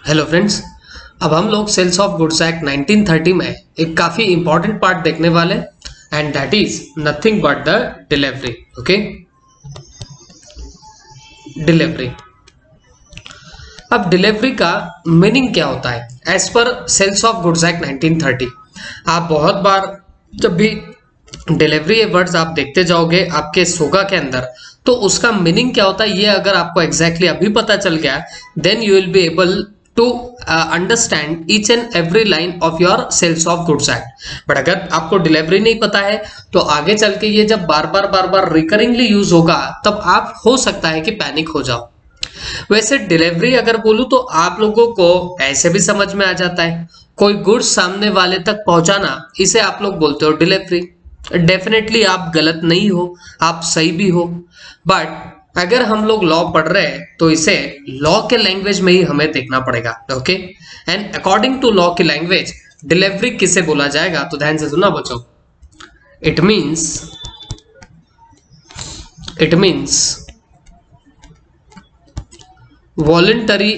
Hello friends. अब हम लोग सेल्स ऑफ गुड्स एक्ट 1930 में एक काफी इंपॉर्टेंट पार्ट देखने वाले and that is nothing but the delivery. Okay, delivery. अब डिलीवरी का मीनिंग क्या होता है as per sales of goods act 1930? आप बहुत बार जब भी डिलीवरी वर्ड्स आप देखते जाओगे आपके सोगा के अंदर, तो उसका मीनिंग क्या होता है ये अगर आपको एग्जैक्टली अभी पता चल गया, then you will be able to understand each and every line of your sales of goods act. But अगर आपको डिलीवरी नहीं पता है तो आगे चल के ये जब बार बार रिकरिंगली यूज होगा तब आप हो सकता है कि पैनिक हो जाओ। वैसे डिलीवरी अगर बोलूं तो आप लोगों को ऐसे भी समझ में आ जाता है, कोई गुड्स सामने वाले तक पहुंचाना, इसे आप लोग बोलते हो डिलीवरी। डेफिनेटली आप गलत नहीं हो, आप सही भी हो, बट अगर हम लोग लॉ पढ़ रहे हैं तो इसे लॉ के लैंग्वेज में ही हमें देखना पड़ेगा। Okay, and according to law की लैंग्वेज डिलीवरी किसे बोला जाएगा, तो ध्यान से सुना बच्चों। It means voluntary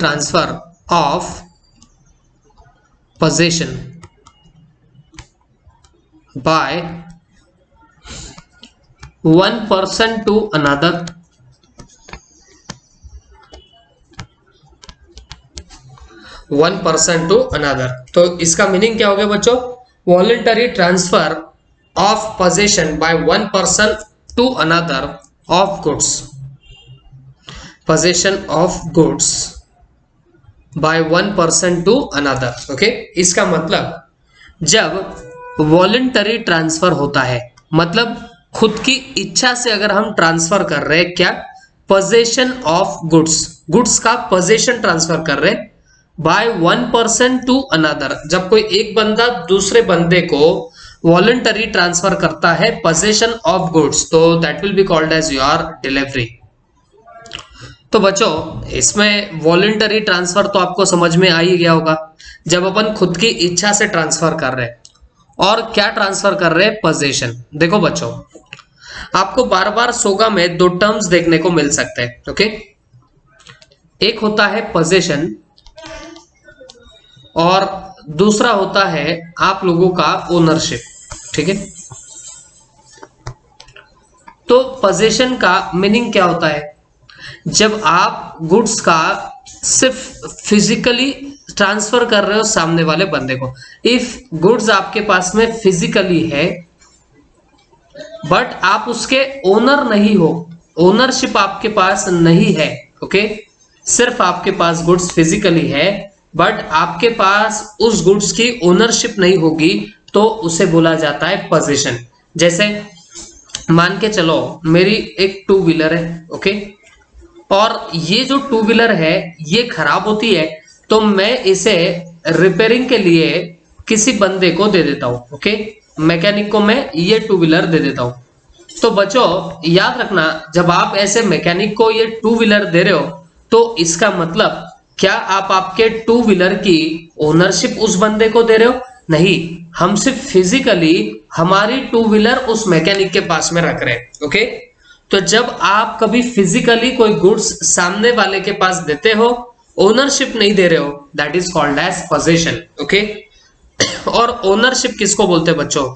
transfer of possession by one person to another, तो इसका मीनिंग क्या हो गया बच्चों? Voluntary transfer of possession by one person to another of goods, possession of goods by one person to another। Okay, इसका मतलब जब voluntary transfer होता है, मतलब खुद की इच्छा से अगर हम ट्रांसफर कर रहे हैं क्या, पोजेशन ऑफ गुड्स का पोजेशन ट्रांसफर कर रहे हैं by one person to another, जब कोई एक बंदा दूसरे बंदे को वॉलंटरी ट्रांसफर करता है पोजेशन ऑफ गुड्स, तो that will be called as your delivery. तो बच्चों इसमें वॉलंटरी ट्रांसफर तो आपको समझ में आ ही गया होगा, जब अपन खुद की इच्छा से ट्रांसफर कर रहे हैं। और क्या ट्रांसफर कर रहे हैं? पोजेशन। देखो बच्चों, आपको बार बार सोगा में दो टर्म्स देखने को मिल सकते हैं। ओके, एक होता है पोजेशन और दूसरा होता है आप लोगों का ओनरशिप। ठीक है, तो पोजेशन का मीनिंग क्या होता है? जब आप गुड्स का सिर्फ फिजिकली ट्रांसफर कर रहे हो सामने वाले बंदे को। इफ गुड्स आपके पास में फिजिकली है बट आप उसके ओनर नहीं हो, ओनरशिप आपके पास नहीं है। ओके, सिर्फ आपके पास गुड्स फिजिकली है बट आपके पास उस गुड्स की ओनरशिप नहीं होगी, तो उसे बोला जाता है पोजीशन। जैसे मान के चलो मेरी एक टू व्हीलर है, ओके, और ये जो टू व्हीलर है ये खराब होती है तो मैं इसे रिपेयरिंग के लिए किसी बंदे को दे देता हूं। ओके, मैकेनिक को मैं ये टू व्हीलर दे देता हूं। तो बच्चों याद रखना, जब आप ऐसे मैकेनिक को ये टू व्हीलर दे रहे हो तो इसका मतलब क्या आप आपके टू व्हीलर की ओनरशिप उस बंदे को दे रहे हो? नहीं, हम सिर्फ फिजिकली हमारी टू व्हीलर उस मैकेनिक के पास में रख रहे हैं। ओके, तो जब आप कभी फिजिकली कोई गुड्स सामने वाले के पास देते हो, ओनरशिप नहीं दे रहे हो, that is called as possession. Okay, और ओनरशिप किसको बोलते हैं बच्चों?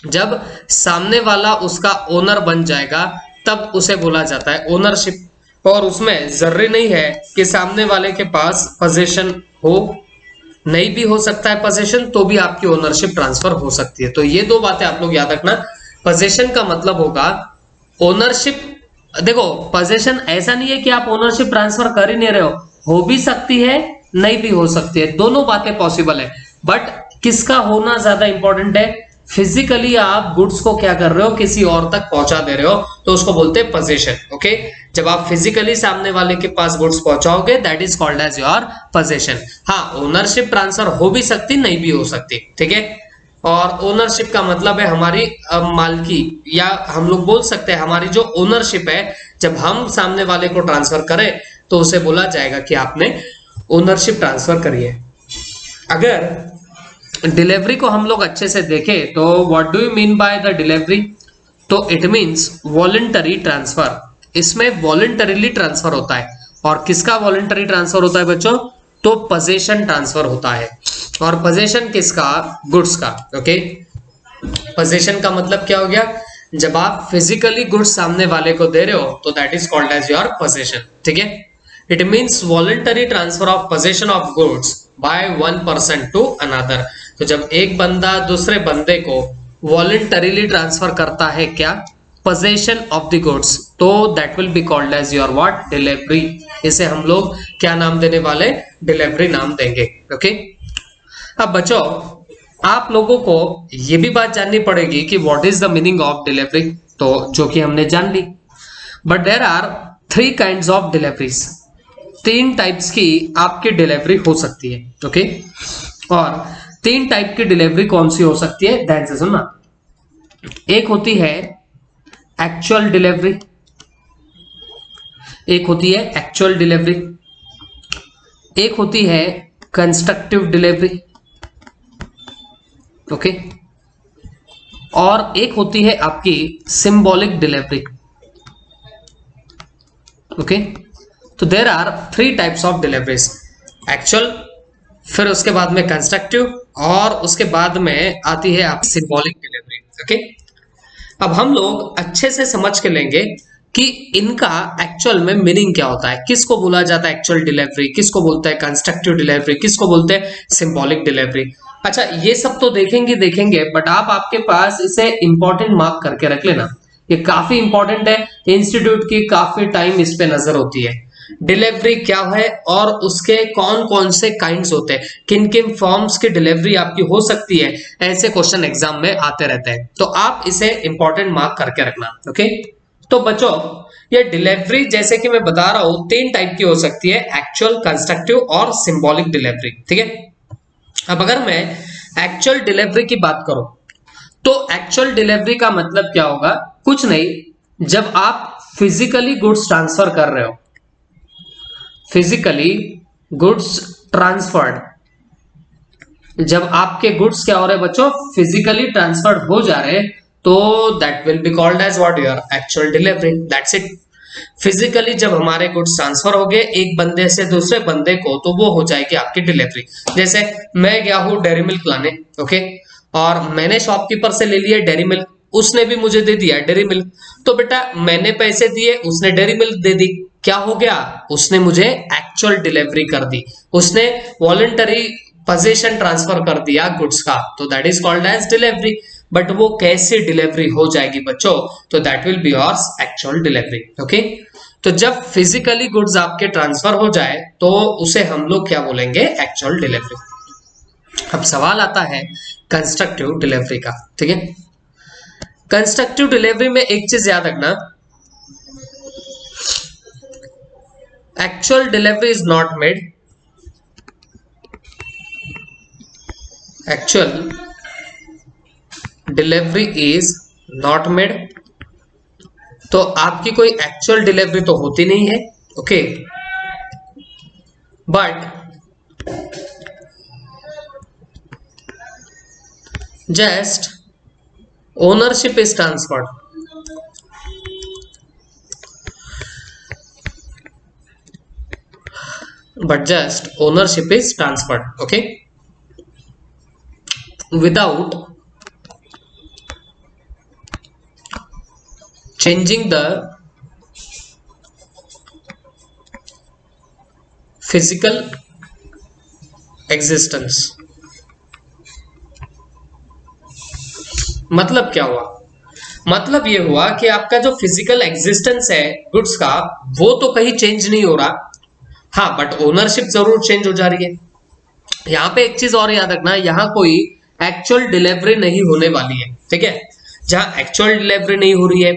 जब सामने वाला उसका ओनर बन जाएगा तब उसे बोला जाता है ओनरशिप। और उसमें जरूरी नहीं है कि सामने वाले के पास पोजेशन हो, नहीं भी हो सकता है पोजेशन, तो भी आपकी ओनरशिप ट्रांसफर हो सकती है। तो ये दो बातें आप लोग याद रखना। पोजेशन का मतलब होगा ओनरशिप। देखो पोजेशन ऐसा नहीं है कि आप ओनरशिप ट्रांसफर कर ही नहीं रहे हो भी सकती है, नहीं भी हो सकती है, दोनों बातें पॉसिबल है। बट किसका होना ज्यादा इंपॉर्टेंट है? फिजिकली आप गुड्स को क्या कर रहे हो, किसी और तक पहुंचा दे रहे हो, तो उसको बोलते हैं पोजेशन। ओके, जब आप फिजिकली सामने वाले के पास गुड्स पहुंचाओगे that is called as your possession. हाँ, ओनरशिप ट्रांसफर हो भी सकती, नहीं भी हो सकती। ठीक है, और ओनरशिप का मतलब है हमारी मालकी, या हम लोग बोल सकते हैं हमारी जो ओनरशिप है, जब हम सामने वाले को ट्रांसफर करें तो उसे बोला जाएगा कि आपने ओनरशिप ट्रांसफर करी है। अगर डिलीवरी को हम लोग अच्छे से देखें तो what do you mean by the delivery? तो इट मीन्स वॉलंटरी ट्रांसफर इसमें वॉलंटरीली ट्रांसफर होता है। और किसका वॉलंटरी ट्रांसफर होता है बच्चों? तो पोजेशन ट्रांसफर होता है। और पोजेशन किसका? गुड्स का। ओके, पोजेशन का मतलब क्या हो गया? जब आप फिजिकली गुड्स सामने वाले को दे रहे हो तो that is called as your possession. ठीक है, it means voluntary transfer of possession of goods by one person to another. तो जब एक बंदा दूसरे बंदे को वॉलंटरीली ट्रांसफर करता है क्या? पोजेशन ऑफ द गुड्स, तो that will be called as your what? Delivery. इसे हम लोग क्या नाम देने वाले? डिलीवरी नाम देंगे। ओके, अब बच्चों आप लोगों को ये भी बात जाननी पड़ेगी कि what is the meaning of delivery, तो जो कि हमने जान ली। But there are 3 kinds of deliveries. 3 types की आपकी डिलीवरी हो सकती है। ओके, और 3 टाइप की डिलीवरी कौन सी हो सकती है? ध्यान से सुनना। एक होती है एक्चुअल डिलीवरी, एक होती है एक्चुअल डिलीवरी, एक होती है कंस्ट्रक्टिव डिलीवरी। ओके, और एक होती है आपकी सिंबॉलिक डिलीवरी। ओके, तो there are 3 types of deliveries, actual, फिर उसके बाद में कंस्ट्रक्टिव, और उसके बाद में आती है आप सिंबॉलिक डिलीवरी। ओके, अब हम लोग अच्छे से समझ के लेंगे कि इनका एक्चुअल में मीनिंग क्या होता है, किसको बोला जाता है एक्चुअल डिलीवरी, किसको बोलते हैं कंस्ट्रक्टिव डिलीवरी, किसको बोलते हैं सिंबॉलिक डिलीवरी। अच्छा, ये सब तो देखेंगे, बट आप आपके पास इसे इंपॉर्टेंट मार्क करके रख लेना, ये काफी इंपॉर्टेंट है। इंस्टीट्यूट की काफी टाइम इस पे नजर होती है। डिलीवरी क्या है और उसके कौन कौन से काइंड्स होते हैं, किन किन फॉर्म्स की डिलीवरी आपकी हो सकती है, ऐसे क्वेश्चन एग्जाम में आते रहते हैं, तो आप इसे इंपॉर्टेंट मार्क करके रखना। ओके, तो बच्चों ये डिलीवरी जैसे कि मैं बता रहा हूं 3 टाइप की हो सकती है, एक्चुअल, कंस्ट्रक्टिव और सिंबॉलिक डिलीवरी। ठीक है, अब अगर मैं एक्चुअल डिलीवरी की बात करूं तो एक्चुअल डिलीवरी का मतलब क्या होगा? कुछ नहीं, जब आप फिजिकली गुड्स ट्रांसफर कर रहे हो, फिजिकली गुड्स ट्रांसफर्ड, जब आपके गुड्स क्या हो रहे हैं बच्चों? फिजिकली ट्रांसफर्ड हो जा रहे हैं, तो that will be called as what? Your actual delivery. That's it. Physically जब हमारे गुड्स ट्रांसफर हो गए एक बंदे से दूसरे बंदे को, तो वो हो जाएगी आपकी डिलीवरी। जैसे मैं गया हूं डेयरी मिल्क लाने, ओके, और मैंने शॉपकीपर से ले लिया डेयरी मिल्क, उसने भी मुझे दे दिया डेयरी मिल्क, तो बेटा मैंने पैसे दिए, उसने डेयरी मिल्क दे दी, क्या हो गया? उसने मुझे एक्चुअल डिलीवरी कर दी, उसने वॉलंटरी पोजीशन ट्रांसफर कर दिया गुड्स का, तो that is called as delivery. But वो कैसे डिलीवरी हो जाएगी बच्चों? तो that will be your actual delivery. Okay, तो जब फिजिकली गुड्स आपके ट्रांसफर हो जाए तो उसे हम लोग क्या बोलेंगे? Actual delivery. अब सवाल आता है कंस्ट्रक्टिव डिलीवरी का। ठीक है, कंस्ट्रक्टिव डिलीवरी में एक चीज याद रखना, actual delivery is not made, actual delivery is not made, तो आपकी कोई एक्चुअल डिलीवरी तो होती नहीं है। Okay, but just ownership is transferred, but just ownership is transferred, okay, without changing the physical existence। मतलब क्या हुआ? मतलब ये हुआ कि आपका जो फिजिकल एग्जिस्टेंस है गुड्स का, वो तो कहीं चेंज नहीं हो रहा, हाँ, बट ओनरशिप जरूर चेंज हो जा रही है। यहाँ पे एक चीज और याद रखना, यहाँ कोई एक्चुअल डिलीवरी नहीं होने वाली है। ठीक है, जहां एक्चुअल डिलीवरी नहीं हो रही है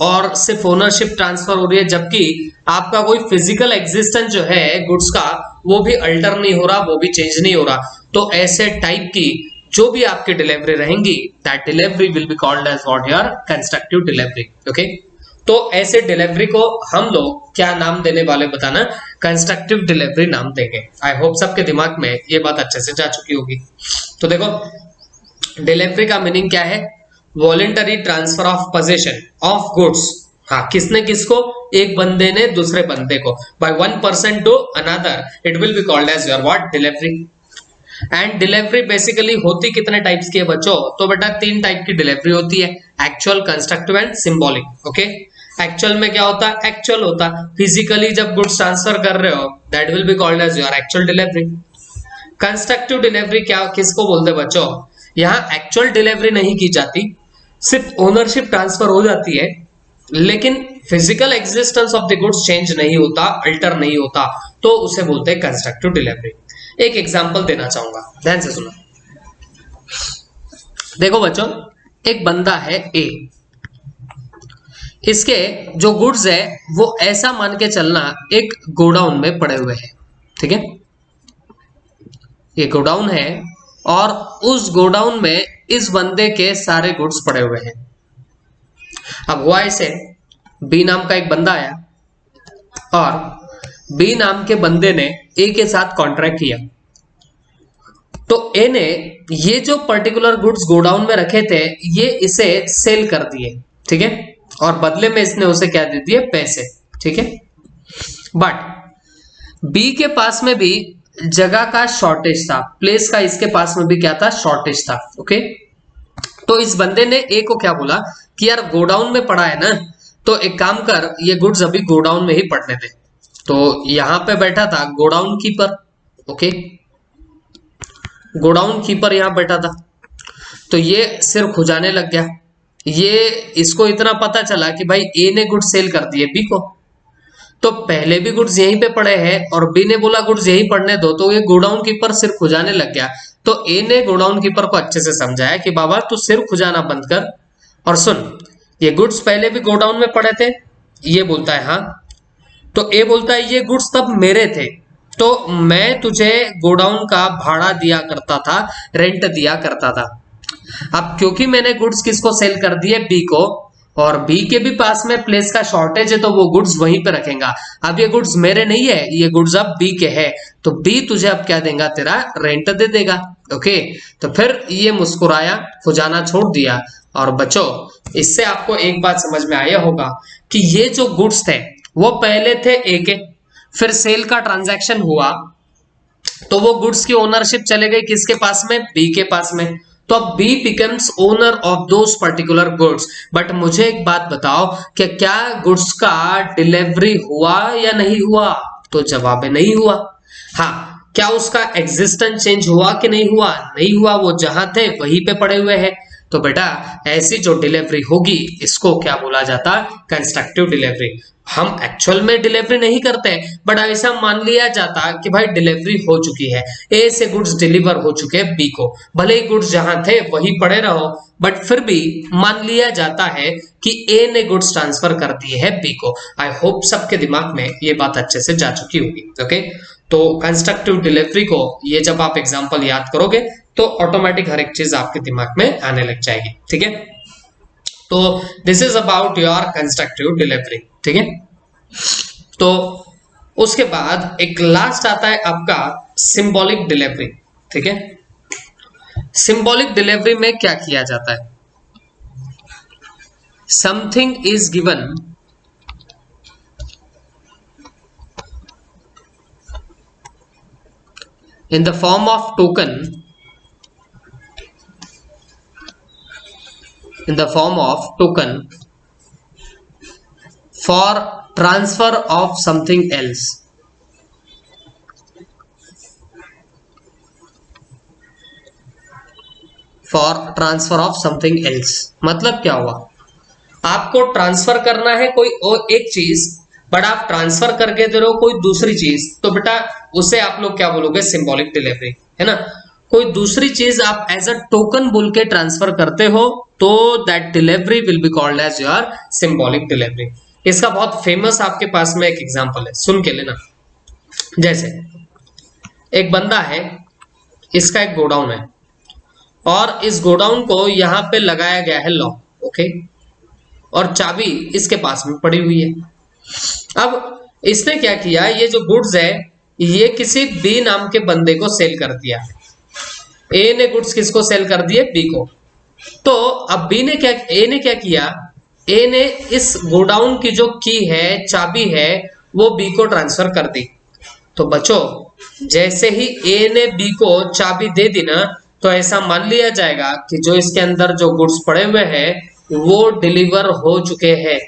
और सिर्फ ओनरशिप ट्रांसफर हो रही है, जबकि आपका कोई फिजिकल एग्जिस्टेंस जो है गुड्स का वो भी अल्टर नहीं हो रहा, वो भी चेंज नहीं हो रहा, तो ऐसे टाइप की जो भी आपकी डिलीवरी रहेंगी, that delivery will be called as what? Your constructive delivery. Okay, तो ऐसे डिलीवरी को हम लोग क्या नाम देने वाले बताना? कंस्ट्रक्टिव डिलीवरी नाम देंगे। आई होप सबके दिमाग में ये बात अच्छे से जा चुकी होगी। तो देखो, डिलीवरी का मीनिंग क्या है? Voluntary transfer of position of goods हाँ, किसने किसको? एक बंदे ने दूसरे बंदे को, by one person to another, it will be called as your what? Delivery. And delivery basically होती कितने टाइप्स की है बच्चों? तो बेटा 3 टाइप की डिलीवरी होती है, actual, constructive and symbolic. Okay, actual में क्या होता है? एक्चुअल होता है फिजिकली जब गुड्स ट्रांसफर कर रहे हो, that will be called as your actual delivery. Constructive delivery क्या किसको बोलते हैं बच्चों? यहाँ एक्चुअल डिलीवरी नहीं की जाती, सिर्फ ओनरशिप ट्रांसफर हो जाती है, लेकिन physical existence of the goods change नहीं होता, अल्टर नहीं होता, तो उसे बोलते हैं कंस्ट्रक्टिव डिलीवरी। एक एग्जांपल देना चाहूंगा, ध्यान से सुनो। देखो बच्चों, एक बंदा है ए, इसके जो गुड्स है वो ऐसा मान के चलना एक गोडाउन में पड़े हुए हैं, ठीक है? ये गोडाउन है और उस गोडाउन में इस बंदे के सारे गुड्स पड़े हुए हैं। अब हुआ ऐसे, बी नाम का एक बंदा आया और बी नाम के बंदे ने ए के साथ कॉन्ट्रैक्ट किया। तो ए ने ये जो पर्टिकुलर गुड्स गोडाउन में रखे थे ये इसे सेल कर दिए, ठीक है? और बदले में इसने उसे क्या दे दिए? पैसे, ठीक है? बट बी के पास में भी जगह का शॉर्टेज था, प्लेस का इसके पास में भी क्या था? शॉर्टेज था। ओके, तो इस बंदे ने ए को क्या बोला कि यार गोडाउन में पड़ा है ना, तो एक काम कर, ये गुड्स अभी गोडाउन में ही पड़ने दे। तो यहां पे बैठा था godown keeper. Okay, godown keeper यहां बैठा था, तो ये सिर खुजाने लग गया। ये इसको इतना पता चला कि भाई ए ने गुड्स सेल कर दिए बी को, तो पहले भी गुड्स यहीं पे पड़े हैं और बी ने बोला गुड्स यहीं पड़ने दो, तो ये गोडाउन कीपर सिर खुजाने लग गया। तो ए ने गोडाउन कीपर को अच्छे से समझाया कि बाबा तू सिर खुजाना बंद कर और सुन, ये गुड्स पहले भी गोडाउन में पड़े थे। ये बोलता है हाँ, तो ए बोलता है ये गुड्स तब मेरे थे, तो मैं तुझे गोडाउन का भाड़ा दिया करता था, रेंट दिया करता था। अब क्योंकि मैंने गुड्स किसको सेल कर दिए? बी को, और बी के भी पास में प्लेस का शॉर्टेज है, तो वो गुड्स वहीं पे रखेगा। अब ये गुड्स मेरे नहीं है, ये गुड्स अब बी के है, तो बी तुझे अब क्या देगा? तेरा रेंट दे देगा। ओके, तो फिर ये मुस्कुराया, खुजाना छोड़ दिया। और बच्चों, इससे आपको एक बात समझ में आया होगा कि ये जो गुड्स थे वो पहले थे ए के, फिर सेल का ट्रांजैक्शन हुआ तो वो गुड्स की ओनरशिप चले गई किसके पास में? बी के पास में। तो अब B becomes owner of those particular goods. But मुझे एक बात बताओ कि क्या गुड्स का डिलीवरी हुआ या नहीं हुआ? तो जवाब है नहीं हुआ। हाँ, क्या उसका एग्जिस्टेंस चेंज हुआ कि नहीं हुआ? नहीं हुआ, वो जहां थे वहीं पे पड़े हुए हैं। तो बेटा ऐसी जो डिलीवरी होगी इसको क्या बोला जाता? Constructive delivery. हम एक्चुअल में डिलीवरी नहीं करते, बट ऐसा मान लिया जाता कि भाई डिलीवरी हो चुकी है, ए से गुड्स डिलीवर हो चुके हैं बी को, भले ही गुड्स जहां थे वहीं पड़े रहो, बट फिर भी मान लिया जाता है कि ए ने गुड्स ट्रांसफर कर दिए हैं बी को। आई होप सबके दिमाग में ये बात अच्छे से जा चुकी होगी। ओके, तो कंस्ट्रक्टिव डिलीवरी को ये जब आप एग्जांपल याद करोगे तो ऑटोमेटिक हर एक चीज आपके दिमाग में आने लग जाएगी, ठीक है? तो this is about your constructive delivery, ठीक है? तो उसके बाद एक लास्ट आता है आपका सिंबॉलिक डिलीवरी, ठीक है? सिंबॉलिक डिलीवरी में क्या किया जाता है? Something is given in the form of token, for transfer of something else. For transfer of something else मतलब क्या हुआ? आपको ट्रांसफर करना है कोई और एक चीज, बट आप ट्रांसफर करके दे रहे हो कोई दूसरी चीज, तो बेटा उसे आप लोग क्या बोलोगे? सिंबॉलिक डिलीवरी, है ना? कोई दूसरी चीज आप एज अ टोकन बोल के ट्रांसफर करते हो तो that delivery will be called as your symbolic delivery. इसका बहुत फेमस आपके पास में एक एग्जांपल है, सुन के लेना। जैसे एक बंदा है, इसका एक गोडाउन है और इस गोडाउन को यहां पे लगाया गया है लॉक, ओके, और चाबी इसके पास में पड़ी हुई है। अब इसने क्या किया? ये जो गुड्स है ये किसी बी नाम के बंदे को सेल कर दिया। ए ने गुड्स किसको सेल कर दिए? बी को। तो अब ए ने क्या किया? ए ने इस गोडाउन की जो की है, चाबी है, वो बी को ट्रांसफर कर दी। तो बच्चों जैसे ही ए ने बी को चाबी दे दी ना, तो ऐसा मान लिया जाएगा कि जो इसके अंदर जो गुड्स पड़े हुए हैं वो डिलीवर हो चुके हैं,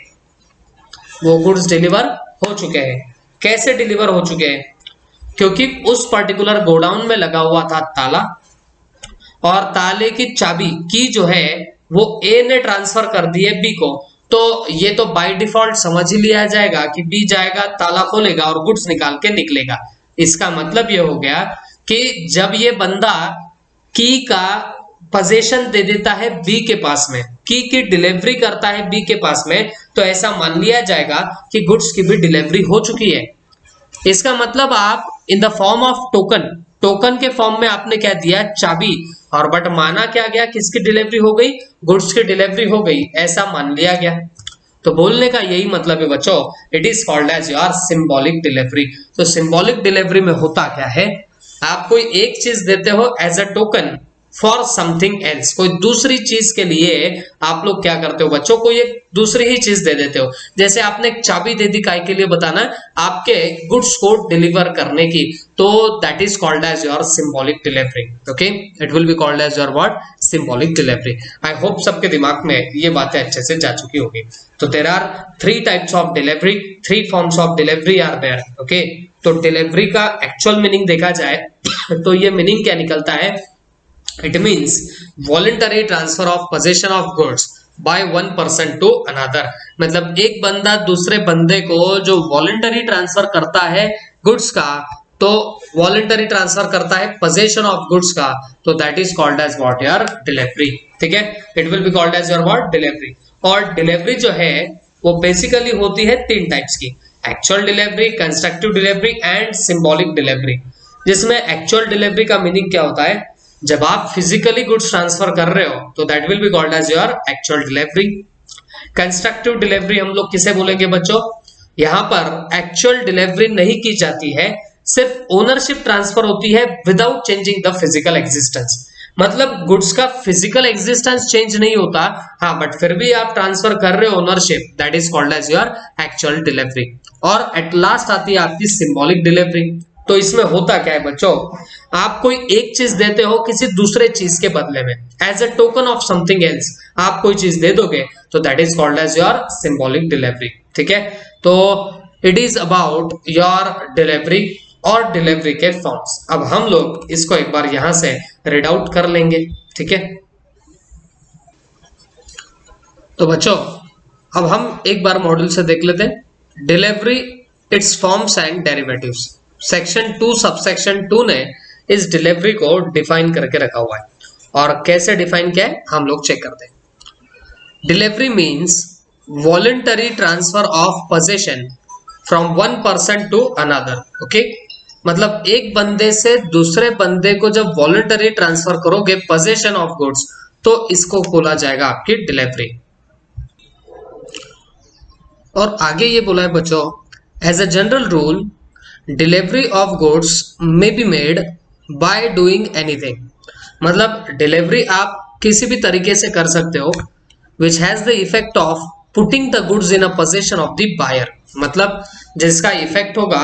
वो गुड्स डिलीवर हो चुके हैं। कैसे डिलीवर हो चुके हैं? क्योंकि उस पर्टिकुलर गोडाउन में लगा हुआ था ताला, और ताले की चाबी की जो है वो ए ने ट्रांसफर कर दी है बी को। तो ये तो बाय डिफॉल्ट समझ ही लिया जाएगा कि बी जाएगा, ताला खोलेगा और गुड्स निकाल के निकलेगा। इसका मतलब ये हो गया कि जब ये बंदा की का पोजीशन दे देता है बी के पास में, की डिलीवरी करता है बी के पास में, तो ऐसा मान लिया जाएगा कि गुड्स की भी डिलीवरी हो चुकी है। इसका मतलब आप in the form of token, token के फॉर्म में आपने क्या दिया, चाबी, और बट माना क्या गया, किसकी डिलीवरी हो गई, गुड्स की डिलीवरी हो गई, ऐसा मान लिया गया। तो बोलने का यही मतलब है बच्चों, it is called as your symbolic delivery. तो सिंबॉलिक डिलीवरी में होता क्या है, आप कोई एक चीज देते हो as a token for something else, कोई दूसरी चीज के लिए आप लोग क्या करते हो बच्चों, कोई एक दूसरी ही चीज दे देते हो। जैसे आपने एक चाबी दे दी, काय के लिए बताना, आपके गुड्स को डिलीवर करने की, तो that is called as your symbolic delivery. Okay, it will be called as your what, symbolic delivery. I hope सबके दिमाग में ये बातें अच्छे से जा चुकी होगी। तो there are 3 types of delivery, 3 forms of delivery are there. Okay, तो डिलीवरी का एक्चुअल मीनिंग देखा जाए तो ये मीनिंग क्या निकलता है, it means voluntary transfer of possession of goods by one person to another। मतलब एक बंदा दूसरे बंदे को जो वॉलंटरी ट्रांसफर करता है गुड्स का, तो वॉलंटरी ट्रांसफर करता है पोजेशन ऑफ गुड्स का, तो that is called as what, your delivery. ठीक है, it will be called as your what, delivery. और डिलीवरी जो है वो बेसिकली होती है 3 टाइप्स की, actual delivery, constructive delivery and symbolic delivery. जिसमें एक्चुअल डिलीवरी का मीनिंग क्या होता है, जब आप फिजिकली गुड्स ट्रांसफर कर रहे हो तो that will be called as your actual delivery. Constructive delivery हम लोग किसे बोलेंगे बच्चों, यहां पर एक्चुअल डिलीवरी नहीं की जाती है, सिर्फ ओनरशिप ट्रांसफर होती है without changing the physical existence. मतलब गुड्स का फिजिकल एग्जिस्टेंस चेंज नहीं होता, हाँ, बट फिर भी आप ट्रांसफर कर रहे हो ownership, that is called as your actual delivery. और एट लास्ट आती है आपकी सिंबॉलिक डिलीवरी। तो इसमें होता क्या है बच्चों, आप कोई एक चीज देते हो किसी दूसरे चीज के बदले में, as a token of something else आप कोई चीज दे दोगे, तो that is called as your symbolic delivery. ठीक है, तो it is about your delivery और डिलीवरी के फॉर्म्स। अब हम लोग इसको एक बार यहां से रीड आउट कर लेंगे। ठीक है, तो बच्चों अब हम एक बार मॉड्यूल से देख लेते हैं, delivery, it's forms and derivatives. Section 2 subsection 2 ने इस डिलीवरी को डिफाइन करके रखा हुआ है, और कैसे डिफाइन किया है हम लोग चेक करते हैं। Delivery means voluntary transfer of possession from one person to another. Okay, मतलब एक बंदे से दूसरे बंदे को जब वॉलंटरी ट्रांसफर करोगे पोजीशन ऑफ गुड्स, तो इसको बोला जाएगा आपकी डिलीवरी। और आगे ये बोला है बच्चों, as a general rule delivery of goods may be made by doing anything. मतलब डिलीवरी आप किसी भी तरीके से कर सकते हो which has the effect of putting the goods in a possession of the buyer. मतलब जिसका इफेक्ट होगा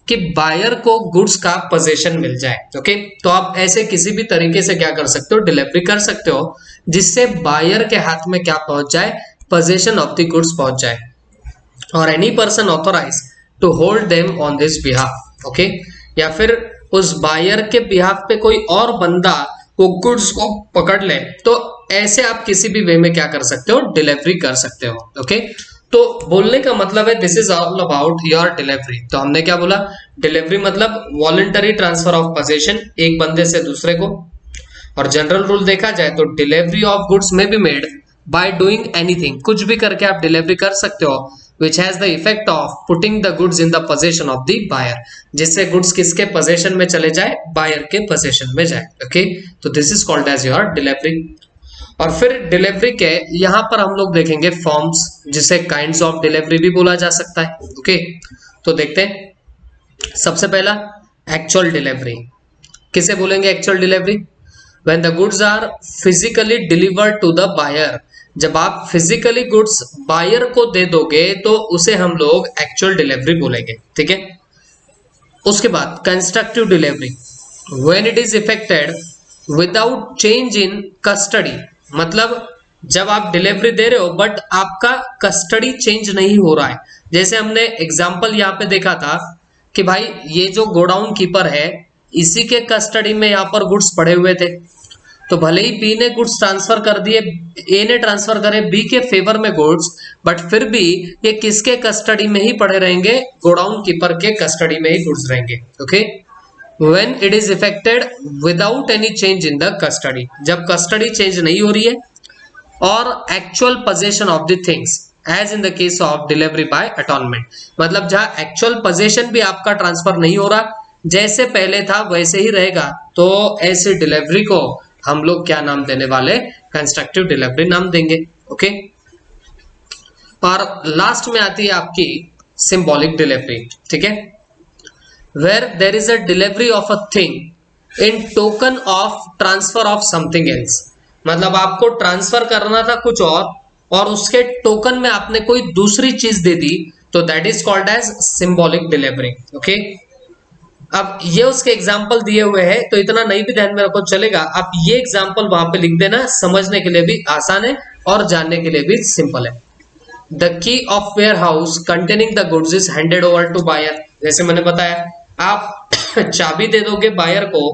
कि बायर को गुड्स का पोजीशन मिल जाए। ओके, तो आप ऐसे किसी भी तरीके से क्या कर सकते हो, डिलीवरी कर सकते हो, जिससे बायर के हाथ में क्या पहुंच जाए, पोजीशन ऑफ द गुड्स पहुंच जाए, और any person authorise to hold them on this behalf. Okay, या फिर उस बायर के बिहाफ पे कोई और बंदा वो गुड्स को पकड़ ले, तो ऐसे आप किसी भी वे में क्या कर सकते हो, डिलीवरी कर सकते हो। ओके, तो बोलने का मतलब है this is all about your delivery. तो हमने क्या बोला, डिलीवरी मतलब वॉलंटरी ट्रांसफर ऑफ पोजीशन एक बंदे से दूसरे को, और जनरल रूल देखा जाए तो डिलीवरी ऑफ गुड्स में B made by doing anything, कुछ भी करके आप डिलीवरी कर सकते हो, which has the effect of putting the goods in the possession of the buyer, जिससे गुड्स किसके पोजीशन में चले जाए, बायर के पोजीशन में जाए। ओके, तो this is called as your delivery. और फिर डिलीवरी के यहां पर हम लोग देखेंगे फॉर्म्स, जिसे काइंड्स ऑफ डिलीवरी भी बोला जा सकता है। ओके, तो देखते हैं। सबसे पहला एक्चुअल डिलीवरी। किसे बोलेंगे actual delivery, when the goods are physically delivered to the buyer जब आप फिजिकली गुड्स बायर को दे दोगे तो उसे हम लोग एक्चुअल डिलीवरी बोलेंगे, ठीक है। उसके बाद constructive delivery, when it is effected without change in custody, मतलब जब आप डिलीवरी दे रहे हो बट आपका कस्टडी चेंज नहीं हो रहा है। जैसे हमने एग्जांपल यहाँ पे देखा था कि भाई ये जो गोडाउन कीपर है इसी के कस्टडी में यहाँ पर गुड्स पड़े हुए थे, तो भले ही बी ने गुड्स ट्रांसफर कर दिए, ए ने ट्रांसफर करे बी के फेवर में गुड्स, बट फिर भी ये किसके कस्टडी में ही पड़े रहेंगे, गोडाउन कीपर के कस्टडी में ही गुड्स रहेंगे, okay. When it is effected without any change in the custody, जब कस्टडी चेंज नहीं हो रही है, और actual possession of the things as in the case of delivery by attornment, मतलब जहां एक्चुअल पोजेशन भी आपका ट्रांसफर नहीं हो रहा, जैसे पहले था वैसे ही रहेगा, तो ऐसे डिलीवरी को हम लोग क्या नाम देने वाले, कंस्ट्रक्टिव डिलीवरी नाम देंगे, ओके। और लास्ट में आती है आपकी सिंबॉलिक डिलीवरी, ठीक है, where there is a delivery of a thing in token of transfer of something else, मतलब आपको ट्रांसफर करना था कुछ और उसके टोकन में आपने कोई दूसरी चीज दे दी, तो that is called as symbolic delivery, okay. अब ये उसके एग्जाम्पल दिए हुए हैं, तो इतना नहीं भी ध्यान में रखो चलेगा, आप ये एग्जाम्पल वहां पे लिख देना, समझने के लिए भी आसान है और जानने के लिए भी सिंपल है। The key of warehouse containing the goods is handed over to buyer, जैसे मैंने बताया आप चाबी दे दोगे बायर को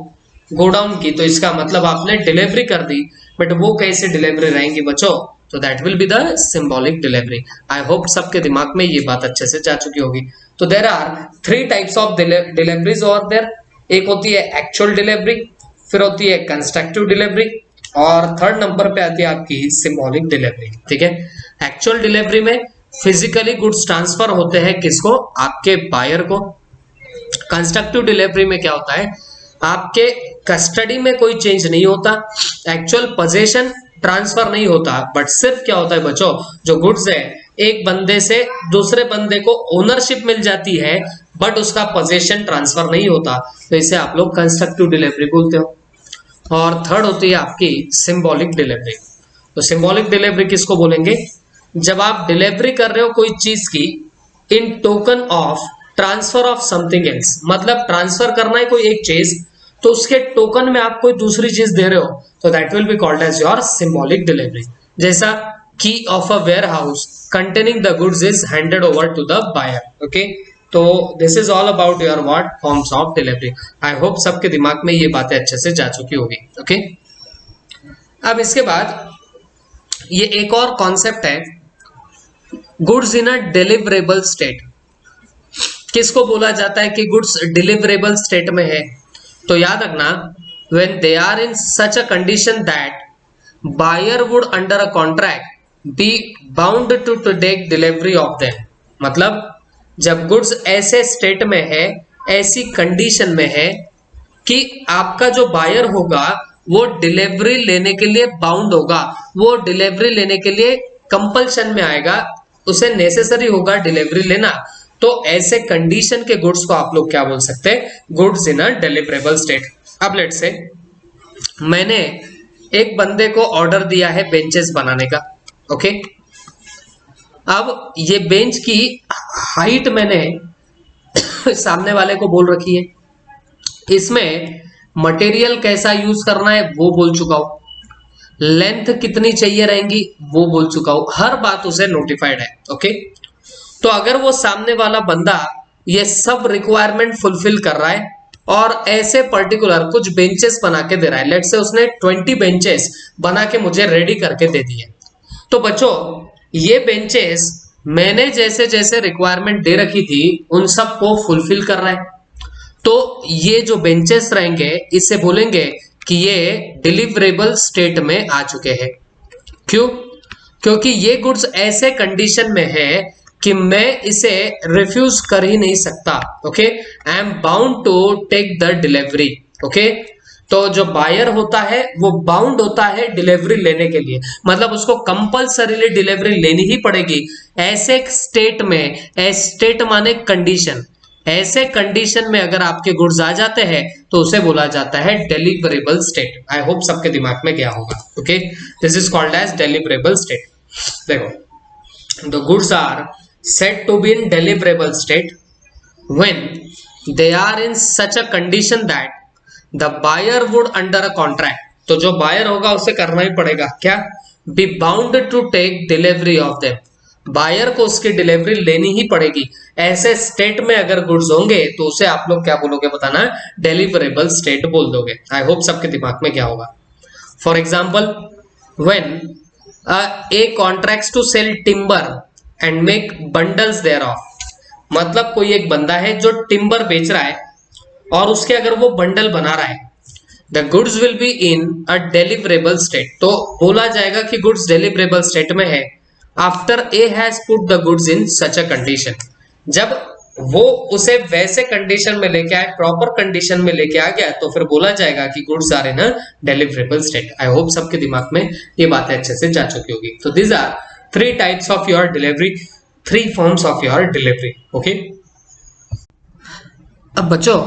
गोडाउन की, तो इसका मतलब आपने डिलीवरी कर दी, बट वो कैसे डिलीवरी रहेंगी बच्चों, तो that will be the symbolic delivery. I hope सबके दिमाग में ये बात अच्छे से जा चुकी होगी। तो there are 3 types of deliveries और देर, एक होती है एक्चुअल डिलीवरी, फिर होती है कंस्ट्रक्टिव डिलीवरी, और थर्ड नंबर पे आती है आपकी सिंबॉलिक डिलीवरी, ठीक है। एक्चुअल डिलीवरी में फिजिकली गुड्स ट्रांसफर होते हैं किसको, आपके बायर को। कंस्ट्रक्टिव डिलीवरी में क्या होता है, आपके कस्टडी में कोई चेंज नहीं होता, एक्चुअल पोजेशन ट्रांसफर नहीं होता, बट सिर्फ क्या होता है बच्चों, जो गुड्स है एक बंदे से दूसरे बंदे को ओनरशिप मिल जाती है, बट उसका पोजेशन ट्रांसफर नहीं होता, तो इसे आप लोग कंस्ट्रक्टिव डिलीवरी बोलते हो। और थर्ड होती है आपकी सिंबॉलिक डिलीवरी। तो सिंबॉलिक डिलीवरी किसको बोलेंगे, जब आप डिलीवरी कर रहे हो कोई चीज की in token of transfer of something else, मतलब ट्रांसफर करना है कोई एक चीज, तो उसके टोकन में आप कोई दूसरी चीज दे रहे हो, तो that will be called as your symbolic delivery. जैसा की of a warehouse containing the goods is handed over to the buyer, okay. तो this is all about your what forms of delivery. I hope सबके दिमाग में ये बातें अच्छे से जा चुकी होगी, ओके। अब इसके बाद ये एक और कॉन्सेप्ट है, goods in a deliverable state. किसको बोला जाता है कि गुड्स डिलीवरेबल स्टेट में है, तो याद रखना, when they are in such a condition that buyer would under a contract be bound to take delivery of them, मतलब जब गुड्स ऐसे स्टेट में है, ऐसी कंडीशन में है कि आपका जो बायर होगा वो डिलीवरी लेने के लिए बाउंड होगा, वो डिलीवरी लेने के लिए कंपल्शन में आएगा, उसे नेसेसरी होगा डिलीवरी लेना, तो ऐसे कंडीशन के गुड्स को आप लोग क्या बोल सकते हैं, goods in a deliverable state. अब लेट से मैंने एक बंदे को ऑर्डर दिया है बेंचेस बनाने का, ओके। अब ये बेंच की हाइट मैंने सामने वाले को बोल रखी है, इसमें मटेरियल कैसा यूज करना है वो बोल चुका हूं, लेंथ कितनी चाहिए रहेंगी वो बोल चुका हूं, हर बात उसे नोटिफाइड है, ओके। तो अगर वो सामने वाला बंदा ये सब रिक्वायरमेंट फुलफिल कर रहा है और ऐसे पर्टिकुलर कुछ बेंचेस बना के दे रहा है, लेट्स से उसने 20 बेंचेस बना के मुझे रेडी करके दे दिए, तो बच्चों ये बेंचेस मैंने जैसे जैसे रिक्वायरमेंट दे रखी थी उन सबको फुलफिल कर रहा है, तो ये जो बेंचेस रहेंगे इसे बोलेंगे कि ये डिलीवरेबल स्टेट में आ चुके हैं। क्यों? क्योंकि ये गुड्स ऐसे कंडीशन में है कि मैं इसे रिफ्यूज कर ही नहीं सकता, okay. I am bound to take the delivery, okay. तो जो बायर होता है वो बाउंड होता है डिलीवरी लेने के लिए, मतलब उसको कंपल्सरीली डिलीवरी लेनी ही पड़ेगी ऐसे स्टेट में। स्टेट माने कंडीशन, ऐसे कंडीशन में अगर आपके गुड्स आ जाते हैं तो उसे बोला जाता है डिलीवरेबल स्टेट। आई होप सबके दिमाग में क्या होगा। Okay, this is called as deliverable state. देखो, the goods are said to be in deliverable state when they are in such a condition that the buyer would under a contract, तो जो बायर होगा उसे करना ही पड़ेगा क्या, be bound to take delivery of them, buyer को उसकी डिलीवरी लेनी ही पड़ेगी। ऐसे स्टेट में अगर गुड्स होंगे तो उसे आप लोग क्या बोलोगे बताना, डिलीवरेबल स्टेट बोल दोगे। आई होप सबके दिमाग में क्या होगा। For example, when a contracts to sell timber and make bundles thereof, मतलब कोई एक बंदा है जो टिम्बर बेच रहा है और उसके अगर वो बंडल बना रहा है, the goods will be in a deliverable state, तो बोला जाएगा कि गुड्स डिलीवरेबल स्टेट में है after A has put the goods in such a condition, जब वो उसे वैसे कंडीशन में लेके आए, प्रॉपर कंडीशन में लेके आ गया, तो फिर बोला जाएगा कि goods are in a deliverable state. I hope सबके दिमाग में ये बातें अच्छे से जा चुकी होगी। तो these are 3 types of your delivery, 3 forms of your delivery. Okay, अब बच्चों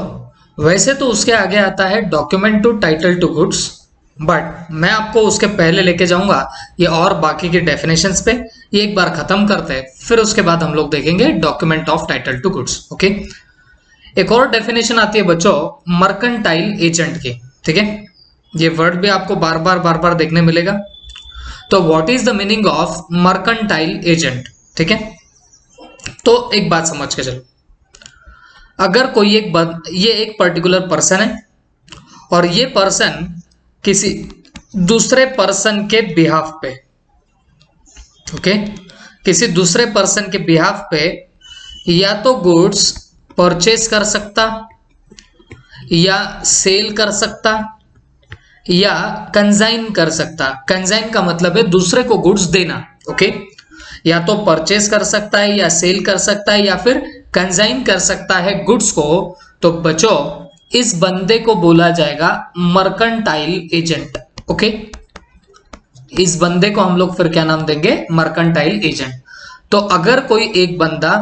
वैसे तो उसके आगे आता है document to title to goods, but मैं आपको उसके पहले लेके जाऊंगा ये और बाकी के डेफिनेशंस पे, ये एक बार खत्म करते हैं, फिर उसके बाद हम लोग देखेंगे document of title to goods. Okay, एक और डेफिनेशन आती है बच्चों मर्केंटाइल एजेंट की, ठीक है, ये वर्ड भी आपको बार बार देखने मिलेगा। तो what is the meaning of mercantile agent, ठीक है, तो एक बात समझ के चलो, अगर कोई ये एक पर्टिकुलर पर्सन है और ये पर्सन किसी दूसरे पर्सन के बिहाफ पे, ओके, किसी दूसरे पर्सन के बिहाफ पे या तो गुड्स परचेज कर सकता या सेल कर सकता या कंजाइन कर सकता। कंजाइन का मतलब है दूसरे को गुड्स देना, ओके, या तो परचेज कर सकता है या सेल कर सकता है या फिर कंजाइन कर सकता है गुड्स को। तो बच्चों इस बंदे को बोला जाएगा मर्केंटाइल एजेंट। ओके, इस बंदे को हम लोग फिर क्या नाम देंगे, मर्केंटाइल एजेंट। तो अगर कोई एक बंदा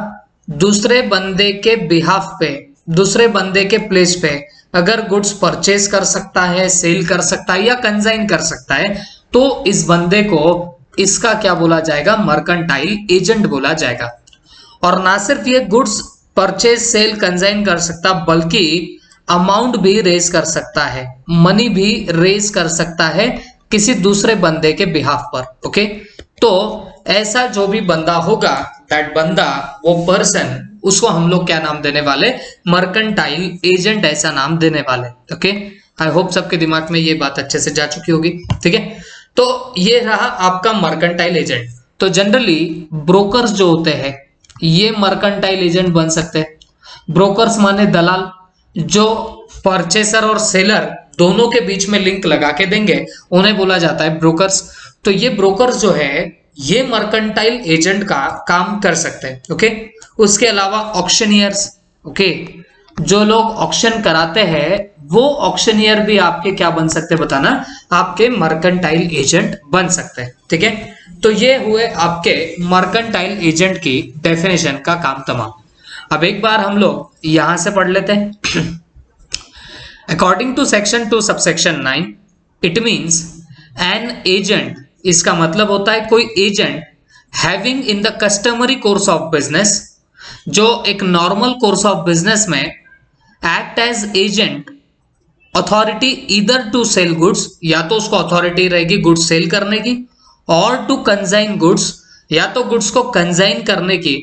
दूसरे बंदे के बिहाफ पे, दूसरे बंदे के प्लेस पे अगर गुड्स परचेज कर सकता है, सेल कर सकता है या कंजाइन कर सकता है, तो इस बंदे को इसका क्या बोला जाएगा, मर्केंटाइल एजेंट बोला जाएगा। और ना सिर्फ ये गुड्स परचेज सेल कंजाइन कर सकता, बल्कि अमाउंट भी रेज कर सकता है, मनी भी रेज कर सकता है किसी दूसरे बंदे के बिहाफ पर। ओके, तो ऐसा जो भी बंदा होगा, दैट बंदा, वो पर्सन, उसको हम लोग क्या नाम देने वाले, मर्केंटाइल एजेंट ऐसा नाम देने वाले। ओके, आई होप सबके दिमाग में ये बात अच्छे से जा चुकी होगी। ठीक है, तो ये रहा आपका मर्केंटाइल एजेंट। तो जनरली ब्रोकर्स जो होते हैं ये मर्केंटाइल एजेंट बन सकते हैं। ब्रोकर्स माने दलाल, जो परचेसर और सेलर दोनों के बीच में लिंक लगा के देंगे, उन्हें बोला जाता है ब्रोकर्स। तो ये ब्रोकर्स जो है ये मर्केंटाइल एजेंट का काम कर सकते हैं। ओके, उसके अलावा ऑक्शनियर्स, ओके, जो लोग ऑक्शन कराते हैं वो ऑक्शनियर भी आपके क्या बन सकते हैं बताना, आपके मर्केंटाइल एजेंट बन सकते हैं। ठीक है, तो ये हुए आपके मर्केंटाइल एजेंट की डेफिनेशन का काम तमाम। अब एक बार हम लोग यहां से पढ़ लेते हैं। According to section 2 subsection 9 it means an agent, इसका मतलब होता है कोई agent having in the customary course of business, जो एक नॉर्मल कोर्स ऑफ बिजनेस में act as agent authority either to sell goods, या तो उसको अथॉरिटी रहेगी गुड्स सेल करने की, और टू कंजाइन गुड्स, या तो गुड्स को कंजाइन करने की,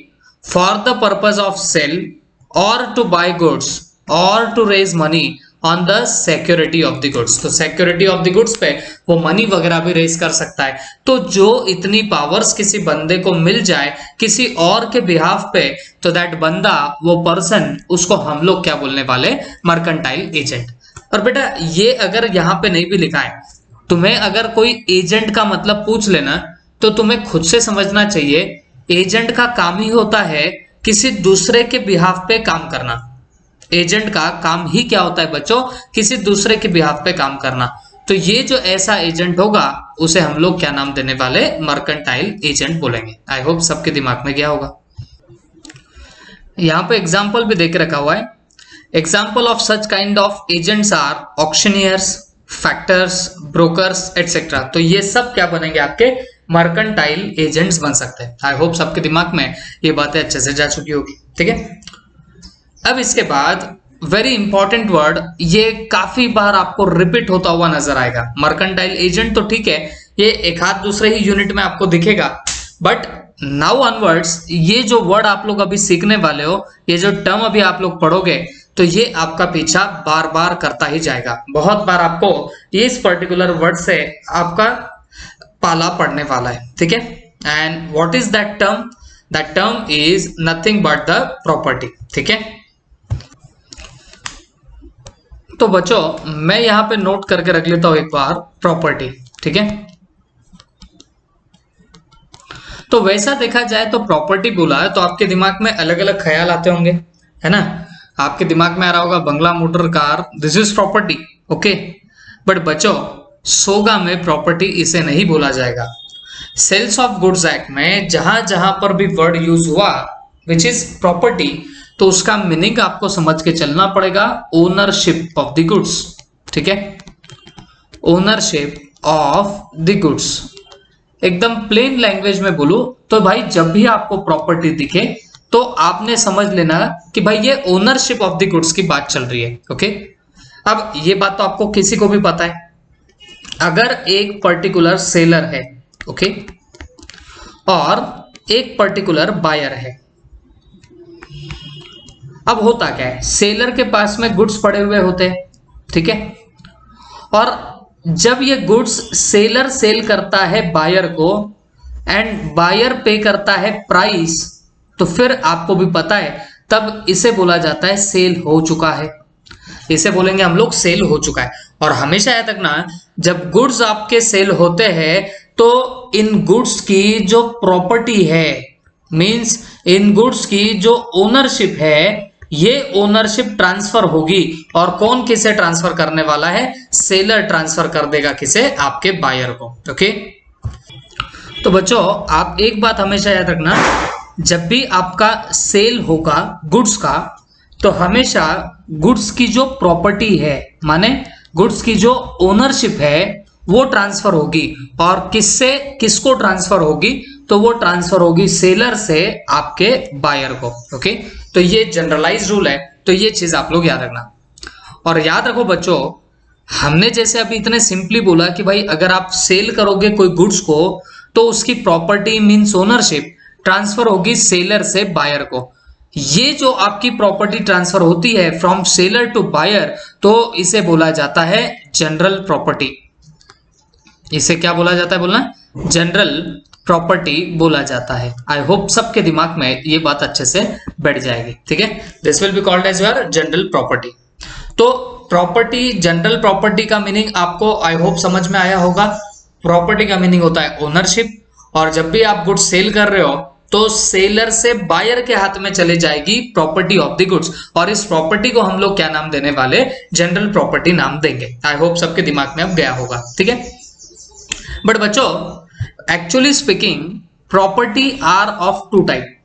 for the purpose of sale, और टू बाय गुड्स, और to raise money on the security of the goods. तो सिक्योरिटी ऑफ द गुड्स पे वो मनी वगैरह भी रेज कर सकता है। तो जो इतनी पावर्स किसी बंदे को मिल जाए किसी और के बिहाफ पे, तो दैट बंदा, वो पर्सन, उसको हम लोग क्या बोलने वाले, मर्केंटाइल एजेंट। और बेटा ये अगर यहाँ पे नहीं भी लिखा है, तुम्हें अगर कोई एजेंट का मतलब पूछ लेना, तो तुम्हें खुद से समझना चाहिए एजेंट का काम ही होता है किसी दूसरे के बिहाफ पे काम करना। एजेंट का काम ही क्या होता है बच्चों, किसी दूसरे के बिहाफ पे काम करना। तो ये जो ऐसा एजेंट होगा उसे हम लोग क्या नाम देने वाले, मर्केंटाइल एजेंट बोलेंगे। आई होप सबके दिमाग में गया होगा। यहाँ पे एग्जाम्पल भी देके रखा हुआ है। Example of such kind of agents are auctioneers, factors, brokers etcetera. तो ये सब क्या बनेंगे, आपके मर्केंटाइल एजेंट्स बन सकते हैं। आई होप सबके दिमाग में ये बातें अच्छे से जा चुकी होगी। ठीक है, अब इसके बाद वेरी इंपॉर्टेंट वर्ड, ये काफी बार आपको रिपीट होता हुआ नजर आएगा। मर्केंटाइल एजेंट तो ठीक है, ये एक हाथ दूसरे ही यूनिट में आपको दिखेगा, बट नाउ ऑनवर्ड्स ये जो वर्ड आप लोग अभी सीखने वाले हो, ये जो टर्म अभी आप लोग पढ़ोगे, तो ये आपका पीछा बार बार करता ही जाएगा। बहुत बार आपको इस पर्टिकुलर वर्ड से आपका पाला पड़ने वाला है। ठीक है, and what is that term? That term is nothing but the property. ठीक है, तो बच्चों मैं यहां पे नोट करके रख लेता हूं एक बार प्रॉपर्टी। ठीक है, तो वैसा देखा जाए तो प्रॉपर्टी बोला है तो आपके दिमाग में अलग अलग ख्याल आते होंगे, है ना। आपके दिमाग में आ रहा होगा बंगला, motor, car, this is property. Okay, but बच्चों सोगा में प्रॉपर्टी इसे नहीं बोला जाएगा। सेल्स ऑफ गुड्स एक्ट में जहां जहां पर भी वर्ड यूज हुआ विच इज प्रॉपर्टी, तो उसका मीनिंग आपको समझ के चलना पड़ेगा, ओनरशिप ऑफ द गुड्स। ठीक है, ओनरशिप ऑफ द गुड्स। एकदम प्लेन लैंग्वेज में बोलूं तो भाई जब भी आपको प्रॉपर्टी दिखे तो आपने समझ लेना कि भाई ये ओनरशिप ऑफ द गुड्स की बात चल रही है। ओके, अब ये बात तो आपको किसी को भी पता है, अगर एक पर्टिकुलर सेलर है, ओके, और एक पर्टिकुलर बायर है, अब होता क्या है, सेलर के पास में गुड्स पड़े हुए होते हैं। ठीक है, और जब ये गुड्स सेलर सेल करता है बायर को एंड बायर पे करता है प्राइस, तो फिर आपको भी पता है तब इसे बोला जाता है सेल हो चुका है। इसे बोलेंगे हम लोग सेल हो चुका है। और हमेशा याद रखना, जब गुड्स आपके सेल होते हैं तो इन गुड्स की जो प्रॉपर्टी है, मींस इन गुड्स की जो ओनरशिप है, ये ओनरशिप ट्रांसफर होगी। और कौन किसे ट्रांसफर करने वाला है? सेलर ट्रांसफर कर देगा किसे? आपके बायर को। ओके, तो बच्चों आप एक बात हमेशा याद रखना, जब भी आपका सेल होगा गुड्स का, तो हमेशा गुड्स की जो प्रॉपर्टी है, माने गुड्स की जो ओनरशिप है, वो ट्रांसफर होगी। और किससे किसको ट्रांसफर होगी? तो वो ट्रांसफर होगी सेलर से आपके बायर को। ओके, तो ये जनरलाइज रूल है, तो ये चीज आप लोग याद रखना। और याद रखो बच्चों, हमने जैसे अभी इतने सिंपली बोला कि भाई अगर आप सेल करोगे कोई गुड्स को, तो उसकी प्रॉपर्टी मींस ओनरशिप ट्रांसफर होगी सेलर से बायर को। ये जो आपकी प्रॉपर्टी ट्रांसफर होती है फ्रॉम सेलर टू बायर, तो इसे बोला जाता है जनरल प्रॉपर्टी। इसे क्या बोला जाता है? बोलना, जनरल प्रॉपर्टी बोला जाता है। आई होप सबके दिमाग में ये बात अच्छे से बैठ जाएगी। ठीक है, this will be called as your general property. तो प्रॉपर्टी, जनरल प्रॉपर्टी का मीनिंग आपको आई होप समझ में आया होगा। प्रॉपर्टी का मीनिंग होता है ओनरशिप, और जब भी आप गुड्स सेल कर रहे हो तो सेलर से बायर के हाथ में चले जाएगी प्रॉपर्टी ऑफ द गुड्स, और इस प्रॉपर्टी को हम लोग क्या नाम देने वाले? जनरल प्रॉपर्टी नाम देंगे। आई होप सबके दिमाग में अब गया होगा। ठीक है, बट बच्चों actually speaking property are of two type.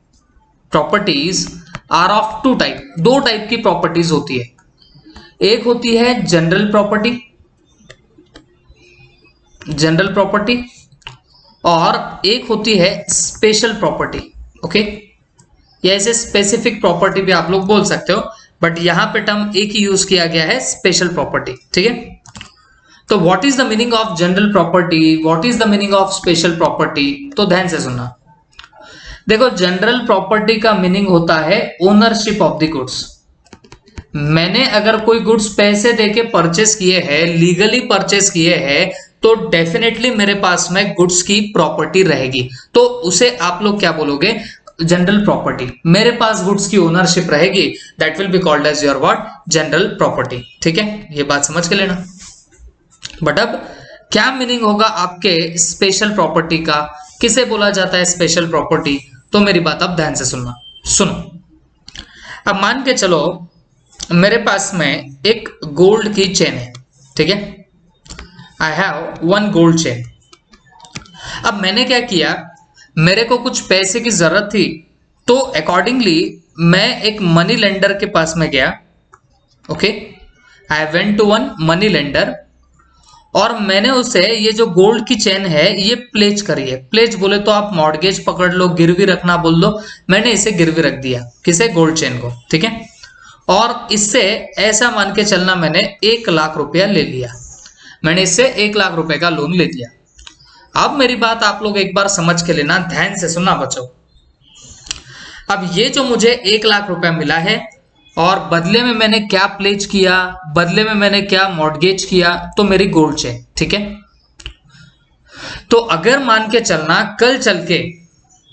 Properties are of two type, दो टाइप की प्रॉपर्टीज होती है। एक होती है जनरल प्रॉपर्टी, जनरल प्रॉपर्टी, और एक होती है स्पेशल प्रॉपर्टी। ओके, या इसे स्पेसिफिक प्रॉपर्टी भी आप लोग बोल सकते हो, बट यहां पे टर्म एक ही यूज किया गया है, स्पेशल प्रॉपर्टी। ठीक है, तो what is the meaning of general property, what is the meaning of special property? तो ध्यान से सुनना। देखो, जनरल प्रॉपर्टी का मीनिंग होता है ओनरशिप ऑफ द गुड्स। मैंने अगर कोई गुड्स पैसे देके परचेस किए हैं, लीगली परचेस किए हैं, तो डेफिनेटली मेरे पास में गुड्स की प्रॉपर्टी रहेगी, तो उसे आप लोग क्या बोलोगे? General property. मेरे पास गुड्स की ओनरशिप रहेगी, that will be called as your what? General property. ठीक है, ये बात समझ के लेना। बट अब क्या मीनिंग होगा आपके स्पेशल प्रॉपर्टी का? किसे बोला जाता है स्पेशल प्रॉपर्टी? तो मेरी बात अब ध्यान से सुनना। सुनो, अब मान के चलो मेरे पास में एक गोल्ड की चेन है। ठीक है, I have one gold chain. अब मैंने क्या किया, मेरे को कुछ पैसे की जरूरत थी, तो अकॉर्डिंगली मैं एक मनी लेंडर के पास में गया, okay, I went to one money lender, और मैंने उसे ये जो गोल्ड की चेन है ये प्लेज करी है। प्लेज बोले तो आप मॉर्गेज पकड़ लो, गिरवी रखना बोल लो, मैंने इसे गिरवी रख दिया, किसे, गोल्ड चेन को, ठीक है। और इससे ऐसा मान के चलना मैंने 1 लाख रुपया ले लिया, मैंने इससे 1 लाख रुपए का लोन ले लिया। अब मेरी बात आप लोग एक बार समझ के लेना, ध्यान से सुनना बच्चों। अब ये जो मुझे 1 लाख रुपया मिला है और बदले में मैंने क्या प्लेज किया, बदले में मैंने क्या मॉर्गेज किया, तो मेरी गोल्ड चेन, ठीक है। तो अगर मान के चलना कल चल के,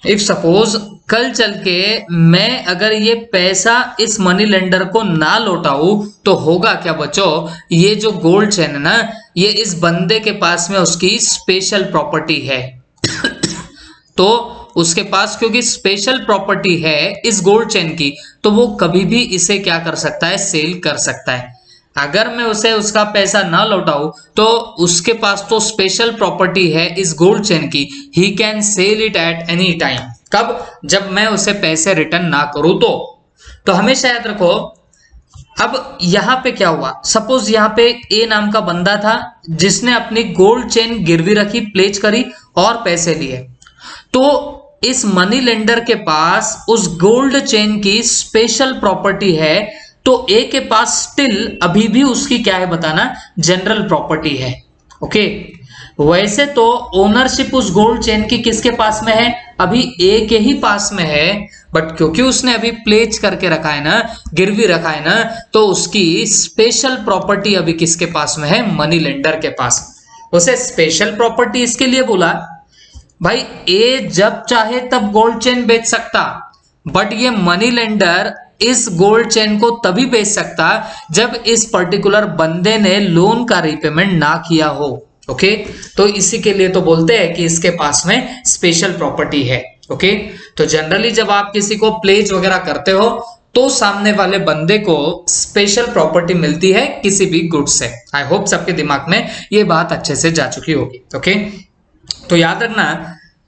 इफ सपोज कल चल के मैं अगर ये पैसा इस मनी लेंडर को ना लौटाऊं तो होगा क्या बच्चों, ये जो गोल्ड चेन है ना, ये इस बंदे के पास में उसकी स्पेशल प्रॉपर्टी है। तो उसके पास क्योंकि स्पेशल प्रॉपर्टी है इस गोल्ड चेन की, तो वो कभी भी इसे क्या कर सकता है, सेल कर सकता है। अगर मैं उसे उसका पैसा ना लौटाऊं तो उसके पास तो स्पेशल प्रॉपर्टी है इस गोल्ड चेन की, he can sell it at any time. कब, जब मैं उसे पैसे रिटर्न ना करूं तो हमेशा याद रखो। अब यहां पे क्या हुआ, सपोज यहां पे ए नाम का बंदा था जिसने अपनी गोल्ड चेन गिरवी रखी, प्लेज करी और पैसे लिए। तो इस मनी लेंडर के पास उस गोल्ड चेन की स्पेशल प्रॉपर्टी है, तो ए के पास स्टिल अभी भी उसकी क्या है बताना, जनरल प्रॉपर्टी है, ओके। वैसे तो ओनरशिप उस गोल्ड चेन की किसके पास में है, अभी ए के ही पास में है, बट क्योंकि उसने अभी प्लेज करके रखा है ना, गिरवी रखा है ना, तो उसकी स्पेशल प्रॉपर्टी अभी किसके पास में है, मनी लेंडर के पास। उसे स्पेशल प्रॉपर्टी इसके लिए बोला भाई ए जब चाहे तब गोल्ड चेन बेच सकता, बट ये मनी लेंडर इस गोल्ड चेन को तभी बेच सकता जब इस पर्टिकुलर बंदे ने लोन का रीपेमेंट ना किया हो, ओके। तो इसी के लिए तो बोलते हैं कि इसके पास में स्पेशल प्रॉपर्टी है, ओके। तो जनरली जब आप किसी को प्लेज वगैरह करते हो तो सामने वाले बंदे को स्पेशल प्रॉपर्टी मिलती है किसी भी गुड्स से। आई होप सबके दिमाग में ये बात अच्छे से जा चुकी होगी, ओके। तो याद रखना,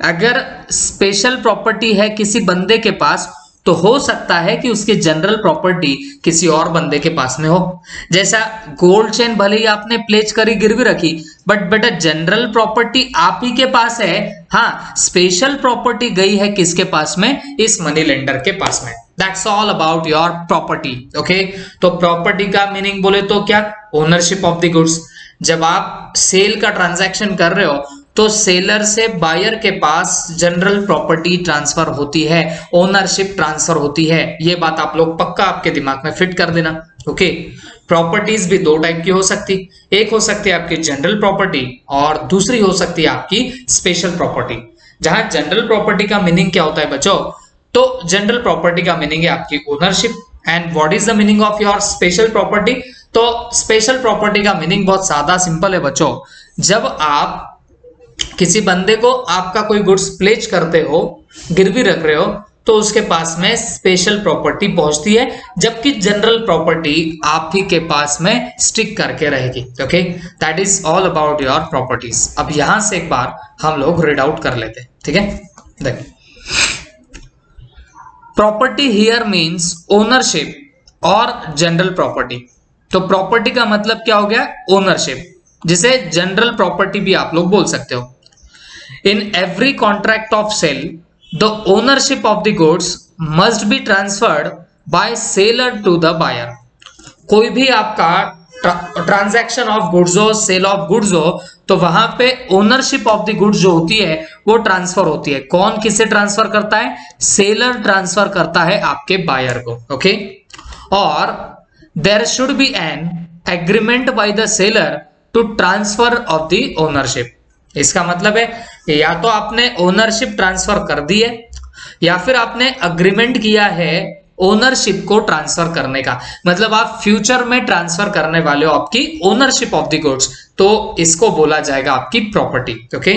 अगर स्पेशल प्रॉपर्टी है किसी बंदे के पास तो हो सकता है कि उसकी जनरल प्रॉपर्टी किसी और बंदे के पास में हो। जैसा गोल्ड चेन भले ही आपने प्लेज करी, गिरवी रखी, बट बेटा जनरल प्रॉपर्टी आप ही के पास है, हाँ, स्पेशल प्रॉपर्टी गई है किसके पास में, इस मनी लेंडर के पास में। That's all about your property, okay. तो प्रॉपर्टी का मीनिंग बोले तो क्या, ओनरशिप ऑफ द गुड्स। जब आप सेल का ट्रांजैक्शन कर रहे हो तो सेलर से बायर के पास जनरल प्रॉपर्टी ट्रांसफर होती है, ओनरशिप ट्रांसफर होती है। ये बात आप लोग पक्का आपके दिमाग में फिट कर देना, ओके। प्रॉपर्टीज भी 2 टाइप की हो सकती, एक हो सकती है आपकी जनरल प्रॉपर्टी और दूसरी हो सकती है आपकी स्पेशल प्रॉपर्टी। जहां जनरल प्रॉपर्टी का मीनिंग क्या होता है बच्चों, तो जनरल प्रॉपर्टी का मीनिंग है आपकी ownership. And what is the meaning of your special property, तो स्पेशल प्रॉपर्टी का मीनिंग बहुत सादा सिंपल है बच्चों। जब आप किसी बंदे को आपका कोई गुड्स प्लेज करते हो, गिरवी रख रहे हो, तो उसके पास में स्पेशल प्रॉपर्टी पहुंचती है, जबकि जनरल प्रॉपर्टी आप ही के पास में स्टिक करके रहेगी, okay. That is all about your properties. अब यहां से एक बार हम लोग रीड आउट कर लेते हैं, ठीक है। देखिए, प्रॉपर्टी हियर मींस ओनरशिप और जनरल प्रॉपर्टी। तो प्रॉपर्टी का मतलब क्या हो गया, ओनरशिप, जिसे जनरल प्रॉपर्टी भी आप लोग बोल सकते हो। In every contract of sale the ownership of the goods must be transferred by seller to the buyer. कोई भी आपका ट्रांजैक्शन ऑफ गुड्स हो, सेल ऑफ गुड्स हो, तो वहां पे ओनरशिप ऑफ द गुड्स जो होती है वो ट्रांसफर होती है। कौन किसे ट्रांसफर करता है, सेलर ट्रांसफर करता है आपके बायर को, ओके। और there should be an agreement by the seller to transfer of the ownership. इसका मतलब है कि या तो आपने ओनरशिप ट्रांसफर कर दी है या फिर आपने अग्रीमेंट किया है ओनरशिप को ट्रांसफर करने का। मतलब आप फ्यूचर में ट्रांसफर करने वाले हो आपकी ओनरशिप ऑफ द गुड्स, तो इसको बोला जाएगा आपकी property, okay.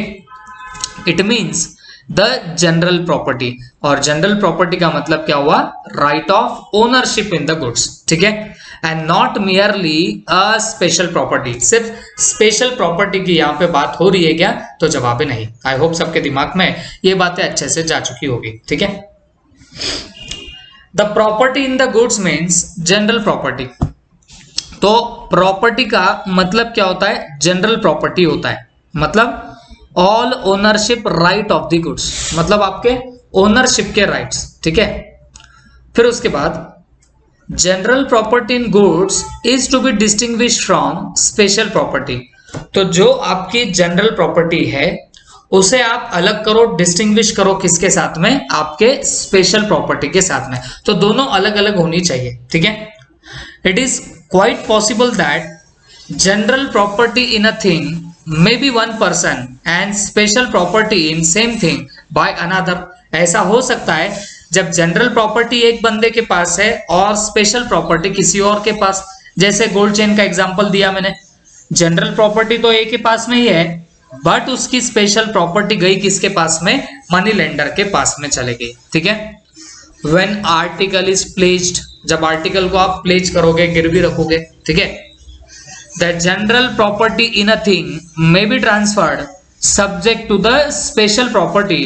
It means the general property, और जनरल प्रॉपर्टी का मतलब क्या हुआ, right of ownership in the goods, ठीक है। And not merely a special property. सिर्फ स्पेशल प्रॉपर्टी की यहाँ पे बात हो रही है क्या, तो जवाब है नहीं। आई होप सबके दिमाग में ये बातें अच्छे से जा चुकी होगी, ठीक है। The property in the goods means general property. तो प्रॉपर्टी का मतलब क्या होता है? जनरल प्रॉपर्टी होता है, मतलब all ownership right of the goods, मतलब आपके ओनरशिप के राइट्स, ठीक है। फिर उसके बाद general property in goods is to be distinguished from special property. तो जो आपकी जनरल प्रॉपर्टी है उसे आप अलग करो, डिस्टिंग्विश करो किसके साथ में? आपके स्पेशल प्रॉपर्टी के साथ में। तो दोनों अलग अलग होनी चाहिए, ठीक है। It is quite possible that general property in a thing may B one person and special property in same thing by another. ऐसा हो सकता है जब जनरल प्रॉपर्टी एक बंदे के पास है और स्पेशल प्रॉपर्टी किसी और के पास। जैसे गोल्ड चेन का एग्जांपल दिया मैंने, जनरल प्रॉपर्टी तो एक के पास में ही है, बट उसकी स्पेशल प्रॉपर्टी गई किसके पास में? मनी लेंडर के पास में चले गई, ठीक है। व्हेन आर्टिकल इज प्लेस्ड, जब आर्टिकल को आप प्लेस करोगे, गिरवी रखोगे, ठीक है, the general property in a thing may be transferred subject to the special property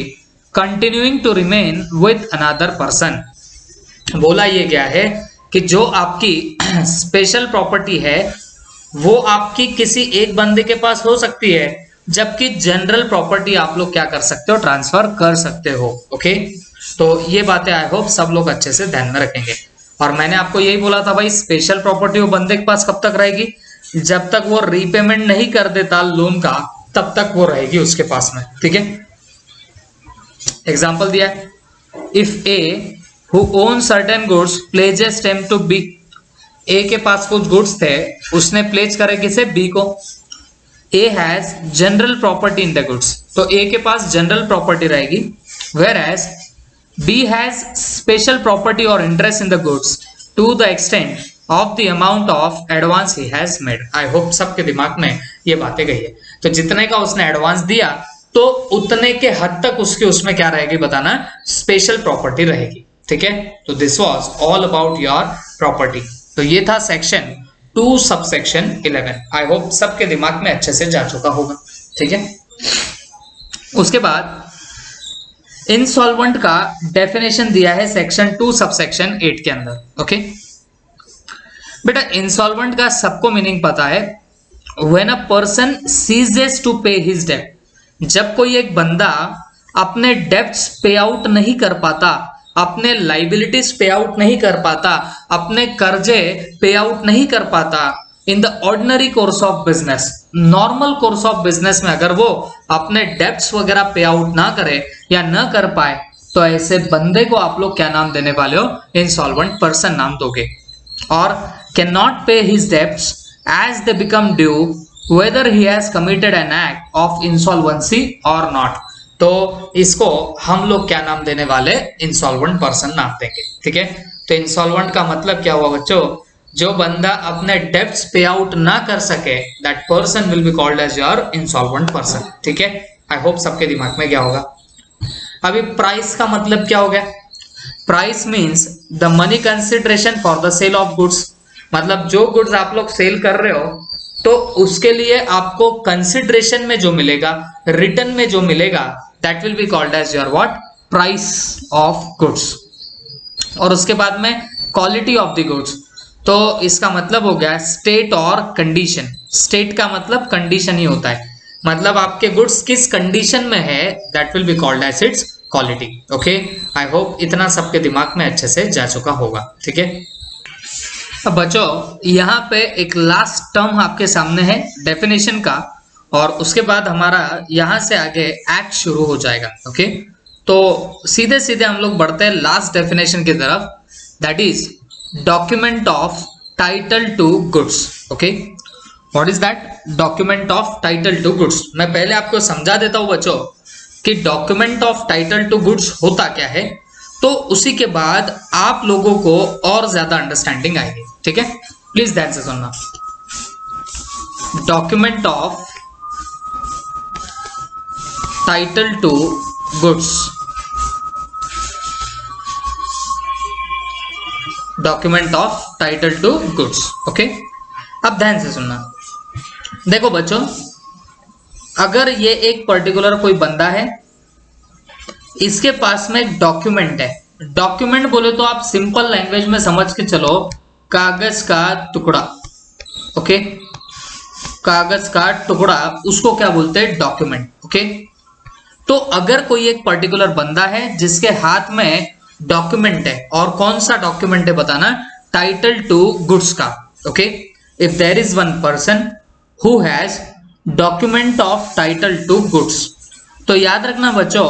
continuing to remain with another person. बोला ये गया है कि जो आपकी स्पेशल प्रॉपर्टी है वो आपकी किसी एक बंदे के पास हो सकती है, जबकि जनरल प्रॉपर्टी आप लोग क्या कर सकते हो? ट्रांसफर कर सकते हो, ओके। तो ये बातें आई होप सब लोग अच्छे से ध्यान में रखेंगे। और मैंने आपको यही बोला था भाई, स्पेशल प्रॉपर्टी वो बंदे के पास कब तक रहेगी? जब तक वो रीपेमेंट नहीं कर देता लोन का, तब तक वो रहेगी उसके पास में, ठीक है। एग्जाम्पल दिया है, if A who own certain goods pledges them to B. A के पास कुछ गुड्स थे, उसने प्लेज करे किसे? बी को। A has general property in the goods, तो ए के पास जनरल प्रॉपर्टी रहेगी, whereas B has special property or interest in the goods to the extent of the amount of advance he has made. I hope सबके दिमाग में ये बातें गई है। तो जितने का उसने एडवांस दिया तो उतने के हद तक उसके उसमें क्या रहेगी बताना? स्पेशल प्रॉपर्टी रहेगी, ठीक है। तो this was all about your property. तो ये था सेक्शन 2 सबसेक्शन 11। आई होप सबके दिमाग में अच्छे से जा चुका होगा, ठीक है। उसके बाद इंसॉल्वेंट का डेफिनेशन दिया है सेक्शन 2 सबसेक्शन 8 के अंदर, ओके। बेटा इंसॉल्वेंट का सबको मीनिंग पता है, when a person ceases to pay his debt. जब कोई एक बंदा अपने डेब्ट्स पे आउट नहीं कर पाता, अपने लाइबिलिटीज पे आउट नहीं कर पाता, अपने कर्जे पे आउट नहीं कर पाता in the ordinary course of business. Normal course of business में अगर वो अपने डेब्ट्स वगैरह पे आउट ना करे या ना कर पाए, तो ऐसे बंदे को आप लोग क्या नाम देने वाले हो? इंसॉल्वेंट पर्सन नाम दोगे। और cannot pay his debts as they become due whether he has committed an act of insolvency or not। तो इसको हम लोग क्या नाम देने वाले? इंसॉल्वेंट पर्सन नाम देंगे, ठीक है। तो इंसॉल्वेंट का मतलब क्या हुआ बच्चों? जो बंदा अपने डेब्ट्स पे आउट ना कर सके, that person will be called as your insolvent person, ठीक है। आई होप सबके दिमाग में क्या होगा। अभी प्राइस का मतलब क्या हो गया? Price means the money consideration for the sale of goods. मतलब जो गुड्स आप लोग सेल कर रहे हो तो उसके लिए आपको कंसिडरेशन में जो मिलेगा, रिटर्न में जो मिलेगा, that will be called as your what? Price of goods. और उसके बाद में क्वालिटी ऑफ द गुड्स, तो इसका मतलब हो गया स्टेट और कंडीशन। स्टेट का मतलब कंडीशन ही होता है, मतलब आपके गुड्स किस कंडीशन में है, that will be called as its quality, okay. I hope इतना सबके दिमाग में अच्छे से जा चुका होगा, ठीक है। अब बच्चों यहाँ पे एक लास्ट टर्म आपके सामने है डेफिनेशन का, और उसके बाद हमारा यहाँ से आगे एक्ट शुरू हो जाएगा, ओके। तो सीधे सीधे हम लोग बढ़ते हैं लास्ट डेफिनेशन की तरफ, that is document of title to goods, okay. What is that? Document of title to goods. मैं पहले आपको समझा देता हूँ बच्चों कि document of title to goods होता क्या है, तो उसी के बाद आप लोगों को और ज्यादा अंडरस्टैंडिंग आएगी, ठीक है। प्लीज ध्यान से सुनना। Document of title to goods, document of title to goods, okay. अब ध्यान से सुनना। देखो बच्चों, अगर ये एक पर्टिकुलर कोई बंदा है, इसके पास में एक डॉक्यूमेंट है, डॉक्यूमेंट बोले तो आप सिंपल लैंग्वेज में समझ के चलो, कागज का टुकड़ा। ओके, कागज का टुकड़ा उसको क्या बोलते हैं? डॉक्यूमेंट। ओके, तो अगर कोई एक पर्टिकुलर बंदा है जिसके हाथ में डॉक्यूमेंट है, और कौन सा डॉक्यूमेंट है बताना? टाइटल टू गुड्स का। Okay, if there is one person who has document of title to goods, तो याद रखना बच्चों,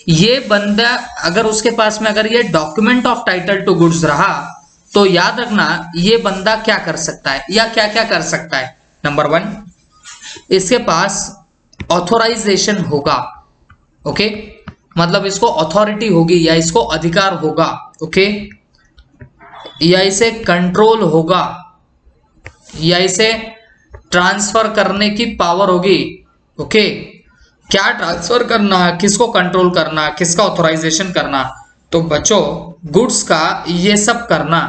ये बंदा अगर उसके पास में अगर ये document of title to goods रहा, तो याद रखना ये बंदा क्या कर सकता है या क्या क्या कर सकता है? नंबर 1, इसके पास ऑथोराइजेशन होगा। ओके, मतलब इसको अथॉरिटी होगी या इसको अधिकार होगा। ओके, या इसे कंट्रोल होगा, या इसे ट्रांसफर करने की पावर होगी। ओके, क्या ट्रांसफर करना, किसको कंट्रोल करना, किसका ऑथराइजेशन करना? तो बच्चों गुड्स का ये सब करना,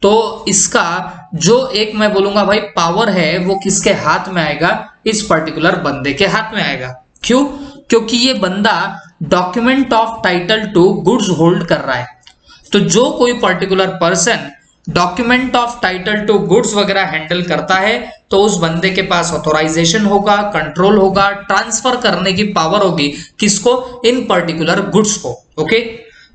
तो इसका जो एक मैं बोलूंगा भाई पावर है वो किसके हाथ में आएगा? इस पर्टिकुलर बंदे के हाथ में आएगा। क्यों? क्योंकि ये बंदा document of title to goods hold कर रहा है। तो जो कोई particular person document of title to goods वगैरह हैंडल करता है, तो उस बंदे के पास ऑथोराइजेशन होगा, कंट्रोल होगा, ट्रांसफर करने की पावर होगी। किसको? इन पर्टिकुलर गुड्स को। ओके,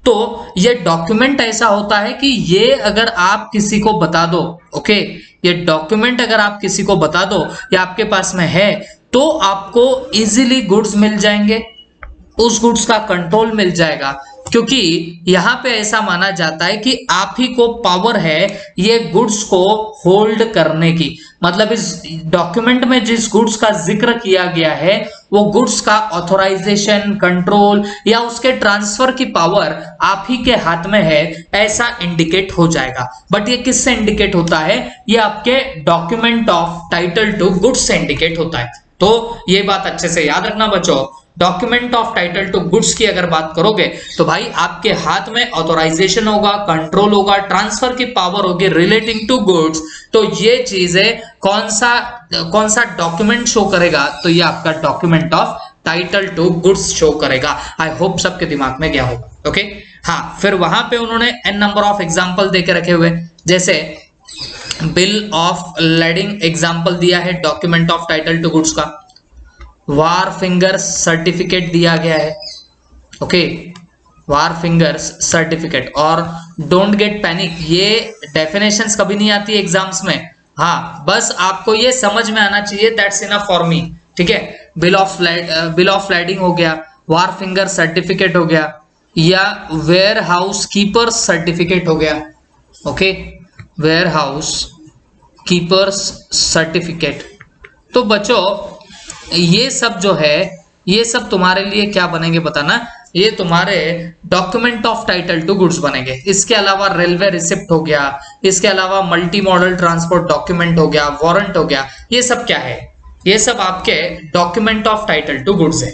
तो ये डॉक्यूमेंट ऐसा होता है कि ये अगर आप किसी को बता दो, ओके, ये डॉक्यूमेंट अगर आप किसी को बता दो या आपके पास में है, तो आपको इजीली गुड्स मिल जाएंगे, उस गुड्स का कंट्रोल मिल जाएगा। क्योंकि यहां पे ऐसा माना जाता है कि आप ही को पावर है ये गुड्स को होल्ड करने की। मतलब इस डॉक्यूमेंट में जिस गुड्स का जिक्र किया गया है वो गुड्स का ऑथराइजेशन, कंट्रोल या उसके ट्रांसफर की पावर आप ही के हाथ में है, ऐसा इंडिकेट हो जाएगा। बट ये किससे इंडिकेट होता है? ये आपके document of title to goods से इंडिकेट होता है। तो ये बात अच्छे से याद रखना बच्चों, document of title to goods की अगर बात करोगे तो भाई आपके हाथ में ऑथराइजेशन होगा, कंट्रोल होगा, ट्रांसफर की पावर होगी रिलेटिंग टू गुड्स। तो ये चीजें कौन सा डॉक्यूमेंट शो करेगा? तो ये आपका document of title to goods show करेगा। आई होप सबके दिमाग में गया होगा। ओके, हाँ, फिर वहां पे उन्होंने n नंबर ऑफ एग्जाम्पल देके रखे हुए, जैसे बिल ऑफ लेडिंग एग्जाम्पल दिया है document of title to goods का, वार फिंगर्स सर्टिफिकेट दिया गया है। ओके, वार फिंगर्स सर्टिफिकेट और डोंट गेट पैनिक, ये डेफिनेशंस कभी नहीं आती एग्जाम्स में। हाँ, बस आपको ये समझ में आना चाहिए, दैट्स इनफ फॉर मी। ठीक है, बिल ऑफ लेडिंग हो गया, वार फिंगर सर्टिफिकेट हो गया, या वेयर हाउस कीपर्स सर्टिफिकेट हो गया। Okay, warehouse keepers certificate. तो बच्चों ये सब जो है ये सब तुम्हारे लिए क्या बनेंगे बताना? ये तुम्हारे document of title to goods बनेंगे। इसके अलावा रेलवे रिसिप्ट हो गया, इसके अलावा मल्टी मॉडल ट्रांसपोर्ट डॉक्यूमेंट हो गया, वारंट हो गया, ये सब क्या है? ये सब आपके document of title to goods है।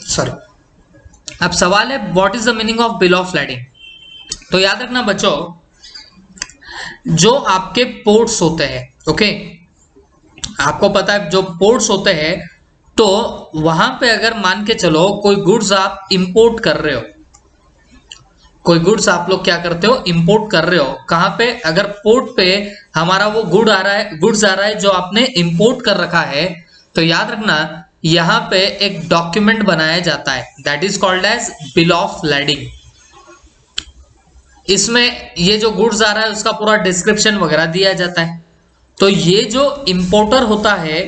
सॉरी, अब सवाल है what is the meaning of bill of lading? तो याद रखना बच्चों, जो आपके पोर्ट्स होते हैं, ओके, आपको पता है जो पोर्ट्स होते हैं, तो वहां पे अगर मान के चलो कोई गुड्स आप इंपोर्ट कर रहे हो, कोई गुड्स आप लोग क्या करते हो? इंपोर्ट कर रहे हो। कहां पे? अगर पोर्ट पे हमारा वो गुड्स आ रहा है जो आपने इंपोर्ट कर रखा है, तो याद रखना यहां पे एक डॉक्यूमेंट बनाया जाता है, that is called as bill of lading. इसमें ये जो गुड्स आ रहा है उसका पूरा डिस्क्रिप्शन वगैरह दिया जाता है। तो ये जो इंपोर्टर होता है,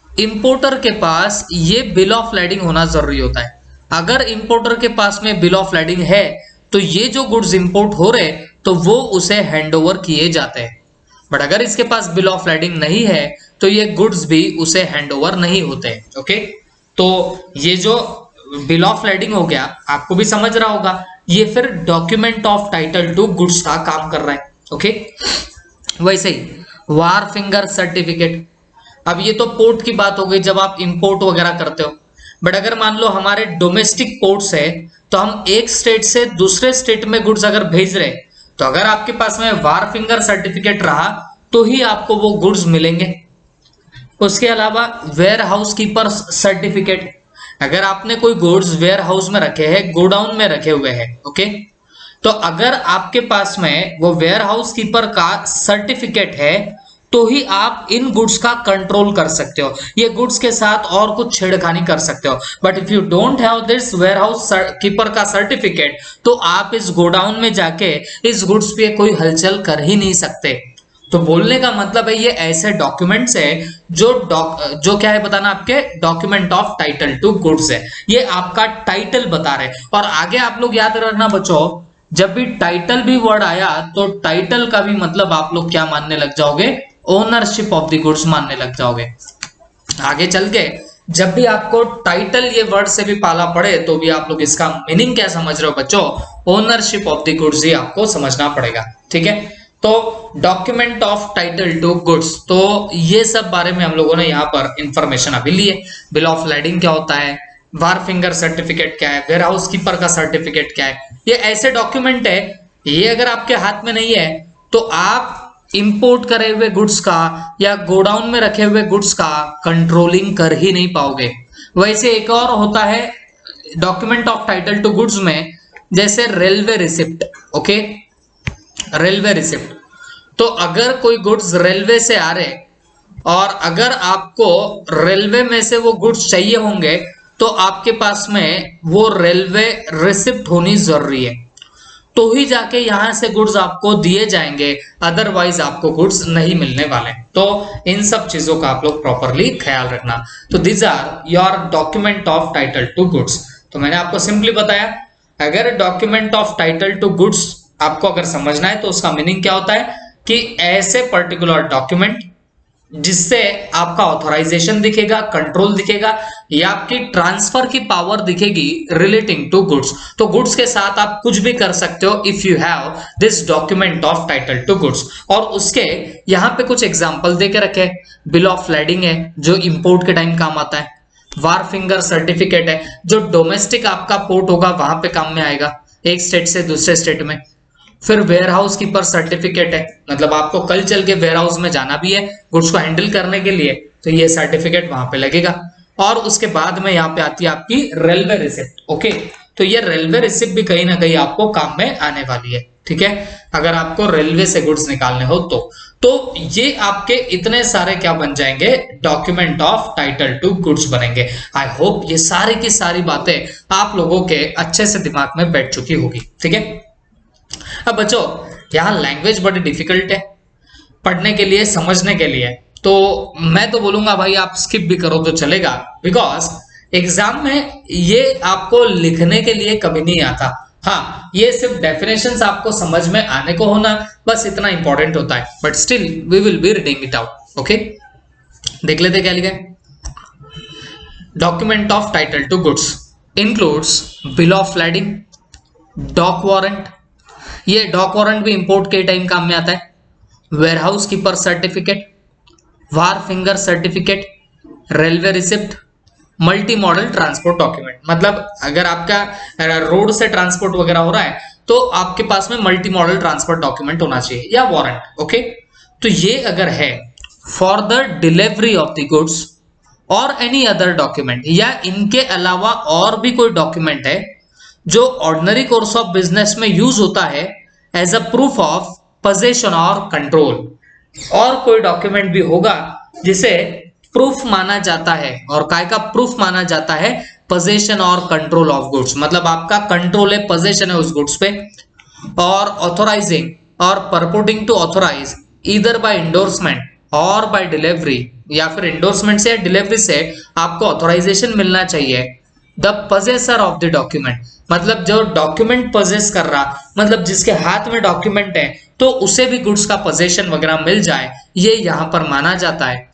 इंपोर्टर के पास ये बिल ऑफ लेडिंग होना जरूरी होता है। अगर इंपोर्टर के पास में बिल ऑफ लेडिंग है तो ये जो गुड्स इंपोर्ट हो रहे तो वो उसे हैंडओवर किए जाते हैं। बट अगर इसके पास बिल ऑफ लेडिंग नहीं है तो ये गुड्स भी उसे हैंडओवर नहीं होते। ओके, तो ये जो बिल ऑफ लेडिंग हो गया, आपको भी समझ रहा होगा, ये फिर document of title to goods का काम कर रहा है। ओके, वैसे ही वार फिंगर सर्टिफिकेट, अब ये तो पोर्ट की बात हो गई जब आप इंपोर्ट वगैरह करते हो। बट अगर मान लो हमारे डोमेस्टिक पोर्ट्स है, तो हम एक स्टेट से दूसरे स्टेट में गुड्स अगर भेज रहे, तो अगर आपके पास में वार फिंगर सर्टिफिकेट रहा तो ही आपको वो गुड्स मिलेंगे। उसके अलावा वेयर हाउस कीपर सर्टिफिकेट, अगर आपने कोई गुड्स वेयर हाउस में रखे हैं, गोडाउन में रखे हुए हैं, ओके, तो अगर आपके पास में वो वेयर हाउस कीपर का सर्टिफिकेट है तो ही आप इन गुड्स का कंट्रोल कर सकते हो, ये गुड्स के साथ और कुछ छेड़खानी कर सकते हो। But if you don't have this warehouse keeper का सर्टिफिकेट तो आप इस गोडाउन में जाके इस गुड्स पे कोई हलचल कर ही नहीं सकते। तो बोलने का मतलब है ये ऐसे डॉक्यूमेंट्स है जो क्या है बताना, आपके document of title to goods है, ये आपका टाइटल बता रहे। और आगे आप लोग याद रखना बच्चों, जब भी टाइटल भी वर्ड आया तो टाइटल का भी मतलब आप लोग क्या मानने लग जाओगे, ओनरशिप ऑफ द गुड्स मानने लग जाओगे। आगे चल के जब भी आपको टाइटल ये वर्ड से भी पाला पड़े तो भी आप लोग इसका मीनिंग क्या समझ रहे हो बच्चों, ओनरशिप ऑफ द गुड्स ही आपको समझना पड़ेगा, ठीक है। तो document of title to goods, तो ये सब बारे में हम लोगों ने यहाँ पर इंफॉर्मेशन अभी ली है। बिल ऑफ लैडिंग क्या होता है, वारफिंगर सर्टिफिकेट क्या है, वेयर हाउस कीपर का सर्टिफिकेट क्या है, ये ऐसे डॉक्यूमेंट है, ये अगर आपके हाथ में नहीं है तो आप इंपोर्ट करे हुए गुड्स का या गोडाउन में रखे हुए गुड्स का कंट्रोलिंग कर ही नहीं पाओगे। वैसे एक और होता है document of title to goods में, जैसे railway receipt, okay, railway receipt. तो अगर कोई गुड्स रेलवे से आ रहे और अगर आपको रेलवे में से वो गुड्स चाहिए होंगे तो आपके पास में वो रेलवे रिसिप्ट होनी जरूरी है, तो ही जाके यहां से गुड्स आपको दिए जाएंगे, अदरवाइज आपको गुड्स नहीं मिलने वाले। तो इन सब चीजों का आप लोग प्रॉपरली ख्याल रखना। तो this are your document of title to goods. तो मैंने आपको सिंपली बताया, अगर document of title to goods आपको अगर समझना है तो उसका मीनिंग क्या होता है कि ऐसे पर्टिकुलर डॉक्यूमेंट जिससे आपका ऑथराइजेशन दिखेगा, कंट्रोल दिखेगा या आपकी ट्रांसफर की पावर दिखेगी रिलेटिंग टू गुड्स। तो गुड्स के साथ आप कुछ भी कर सकते हो if you have this document of title to goods. और उसके यहाँ पे कुछ एग्जांपल देके रखे, बिल ऑफ लैडिंग है जो इंपोर्ट के टाइम काम आता है, वारफिंगर सर्टिफिकेट है जो डोमेस्टिक आपका पोर्ट होगा वहां पे काम में आएगा, एक स्टेट से दूसरे स्टेट में। फिर वेयर हाउस कीपर सर्टिफिकेट है, मतलब आपको कल चल के वेयर हाउस में जाना भी है गुड्स को हैंडल करने के लिए तो ये सर्टिफिकेट वहां पे लगेगा। और उसके बाद में यहाँ पे आती है आपकी रेलवे रिसिप्ट, ओके, तो ये रेलवे रिसिप्ट भी कहीं ना कहीं आपको काम में आने वाली है, ठीक है, अगर आपको रेलवे से गुड्स निकालने हो तो ये आपके इतने सारे क्या बन जाएंगे, document of title to goods बनेंगे। आई होप ये सारी की सारी बातें आप लोगों के अच्छे से दिमाग में बैठ चुकी होगी, ठीक है। अब बच्चों यहाँ लैंग्वेज बड़ी डिफिकल्ट है पढ़ने के लिए, समझने के लिए, तो मैं तो बोलूंगा भाई आप स्किप भी करो तो चलेगा, बिकॉज एग्जाम में ये आपको लिखने के लिए कभी नहीं आता। हाँ, ये सिर्फ डेफिनेशंस आपको समझ में आने को होना, बस इतना इंपॉर्टेंट होता है, but still we will be reading it out, okay. देख लेते क्या लिखा है। Document of title to goods includes bill of lading, dock warrant, ये डॉक वारंट भी इंपोर्ट के टाइम काम में आता है, warehouse keeper certificate, wharfinger certificate, railway receipt, multimodal transport document, मतलब अगर आपका रोड से ट्रांसपोर्ट वगैरह हो रहा है तो आपके पास में मल्टी मॉडल ट्रांसपोर्ट डॉक्यूमेंट होना चाहिए या वारंट, ओके। तो ये अगर है for the delivery of the goods और एनी अदर डॉक्यूमेंट, या इनके अलावा और भी कोई डॉक्यूमेंट है जो ऑर्डिनरी कोर्स ऑफ बिजनेस में यूज होता है as a proof of possession और कंट्रोल, और कोई डॉक्यूमेंट भी होगा जिसे प्रूफ माना जाता है, और काय का प्रूफ माना जाता है, पोजेशन और कंट्रोल ऑफ गुड्स, मतलब आपका कंट्रोल है, पोजेशन है उस गुड्स पे, और authorising or purporting to authorise either by endorsement or by delivery, या फिर इंडोर्समेंट से या डिलीवरी से आपको ऑथोराइजेशन मिलना चाहिए the possessor of the document, मतलब जो डॉक्यूमेंट पोजेस कर रहा, मतलब जिसके हाथ में डॉक्यूमेंट है तो उसे भी गुड्स का पोजेशन वगैरह मिल जाए, ये यहां पर माना जाता है।